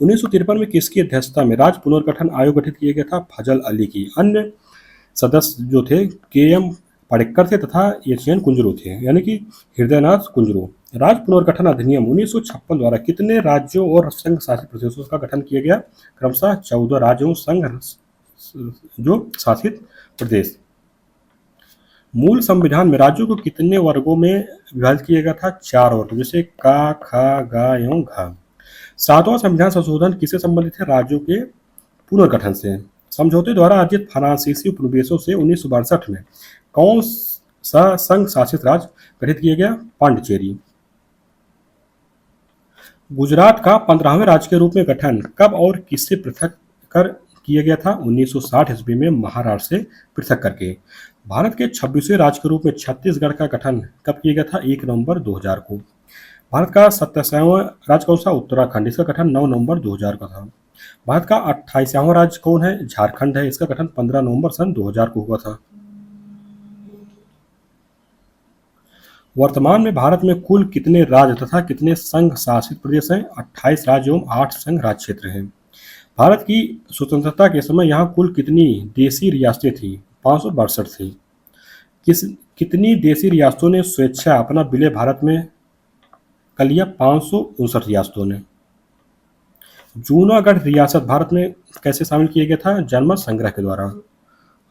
1953 में किसकी अध्यक्षता में राज्य पुनर्गठन आयोग गठित किया गया था? फजल अली की। अन्य सदस्य जो थे के.एम. पाडेक्कर थे तथा एच.एन. कुंजरू थे, यानी कि हृदयनाथ कुंजरू। राज्य पुनर्गठन अधिनियम 1956 द्वारा कितने राज्यों और संघ शासित प्रदेशों का गठन किया गया? क्रमशः 14 राज्यों संघ जो शासित प्रदेश। मूल संविधान में राज्यों को कितने वर्गों में विभाजित किया गया था? 4 वर्ग, जैसे का, खा, गा एवं घा। 7वां संविधान संशोधन किससे संबंधित है? राज्यों के पुनर्गठन से। समझौते द्वारा अर्जित फ्रांसीसी उपनिवेशों से 1962 में कौन सा संघ शासित राज्य गठित किया गया? पांडिचेरी। गुजरात का 15वें राज्य के रूप में गठन कब और किससे पृथक कर किया गया था? 1960 ईस्वी में महाराष्ट्र से पृथक करके। भारत के 26वें राज्य के रूप में छत्तीसगढ़ का गठन कब किया गया था? 1 नवंबर 2000 को। भारत का 27वां राज्य कौन सा? उत्तराखंड। इसका गठन 9 नवंबर 2000 का था। भारत का 28वां राज्य कौन है? झारखंड है। इसका गठन 15 नवंबर सन 2000 को हुआ था। वर्तमान में भारत में कुल कितने राज्य तथा कितने संघ शासित प्रदेश हैं? 28 राज्य एवं 8 संघ राज्य क्षेत्र हैं। भारत की स्वतंत्रता के समय यहाँ कुल कितनी देशी रियासतें थी? 562 थी। कितनी देशी रियासतों ने स्वेच्छा अपना विलय भारत में कर लिया? 559 रियासतों ने। जूनागढ़ रियासत भारत में कैसे शामिल किया गया था? जनमत संग्रह के द्वारा।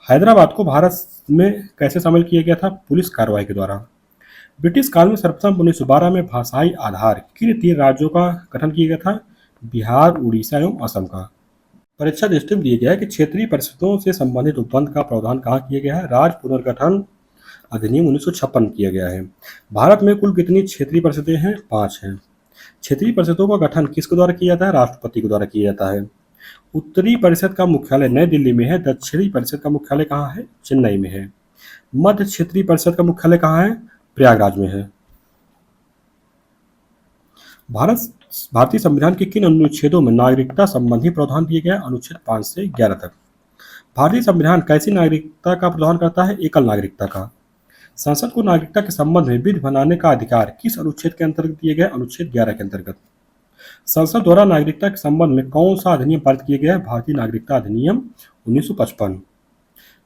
हैदराबाद को भारत में कैसे शामिल किया गया था? पुलिस कार्रवाई के द्वारा। ब्रिटिश काल में सर्वप्रथम 1912 में भाषाई आधार किन 3 राज्यों का गठन किया गया था? बिहार, उड़ीसा एवं असम का। परीक्षा दृष्टि में दिया गया है कि क्षेत्रीय परिषदों से संबंधित उपबंध का प्रावधान कहाँ किया गया है? राज्य पुनर्गठन अधिनियम 1956 किया गया है। भारत में कुल कितनी क्षेत्रीय परिषदें हैं? 5 हैं। क्षेत्रीय परिषदों का गठन किसके द्वारा किया जाता है? राष्ट्रपति के द्वारा किया जाता है। उत्तरी परिषद का मुख्यालय नई दिल्ली में है। दक्षिणी परिषद का मुख्यालय कहाँ है? चेन्नई में है। मध्य क्षेत्रीय परिषद का मुख्यालय कहाँ है? प्रयागराज में है। भारतीय संविधान के किन अनुच्छेदों में नागरिकता संबंधी प्रावधान दिए गए? अनुच्छेद 5 से 11 तक। भारतीय संविधान कैसी नागरिकता का प्रावधान करता है? एकल नागरिकता का। संसद को नागरिकता के संबंध में विधि बनाने का अधिकार किस अनुच्छेद के अंतर्गत दिए गए? अनुच्छेद 11 के अंतर्गत। संसद द्वारा नागरिकता के संबंध में कौन सा अधिनियम पारित किया गया है? भारतीय नागरिकता अधिनियम 1955।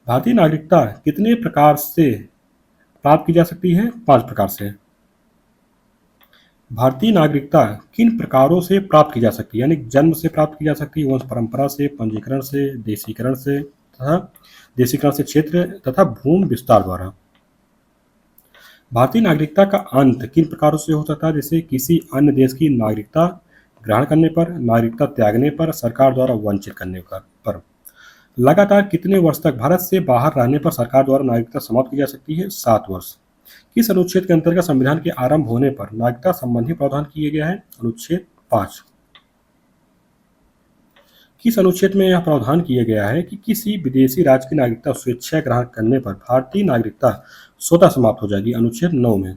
भारतीय नागरिकता कितने प्रकार से प्राप्त की जा सकती है? 5 प्रकार से। भारतीय नागरिकता किन प्रकारों से प्राप्त की जा सकती है? यानी जन्म से प्राप्त की जा सकती है, वंश परंपरा से, पंजीकरण से, देशीकरण से क्षेत्र तथा भूमि विस्तार द्वारा। भारतीय नागरिकता का अंत किन प्रकारों से हो सकता है? जैसे किसी अन्य देश की नागरिकता ग्रहण करने पर, नागरिकता त्यागने पर, सरकार द्वारा वंचित करने पर। लगातार कितने वर्ष तक भारत से बाहर रहने पर सरकार द्वारा नागरिकता समाप्त की जा सकती है? 7 वर्ष। किस अनुच्छेद के अंतर्गत संविधान के आरंभ होने पर नागरिकता संबंधी प्रावधान किए गया है? अनुच्छेद 5। किस अनुच्छेद में यह प्रावधान किया गया है कि किसी विदेशी राज्य की नागरिकता स्वेच्छा ग्रहण करने पर भारतीय नागरिकता स्वतः समाप्त हो जाएगी? अनुच्छेद 9 में।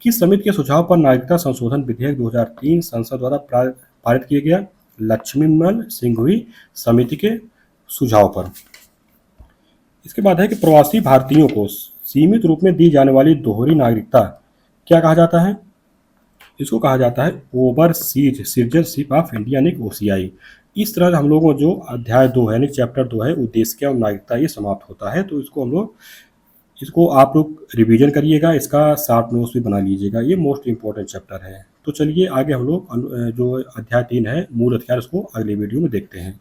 किस समिति के सुझाव पर नागरिकता संशोधन विधेयक 2003 संसद द्वारा पारित किया गया? लक्ष्मीमल सिंघवी समिति के सुझाव पर। इसके बाद है कि प्रवासी भारतीयों को सीमित रूप में दी जाने वाली दोहरी नागरिकता क्या कहा जाता है? इसको कहा जाता है ओवरसीज सिटीजनशिप ऑफ इंडिया, यानी OCI। इस तरह हम लोगों जो अध्याय 2 है, यानी चैप्टर 2 है, उद्देश्य और नागरिकता, ये समाप्त होता है। तो इसको आप लोग रिवीजन करिएगा, इसका शॉर्ट नोट्स भी बना लीजिएगा। ये मोस्ट इंपॉर्टेंट चैप्टर है। तो चलिए आगे हम लोग जो अध्याय 3 है मूल हथियार, उसको अगले वीडियो में देखते हैं।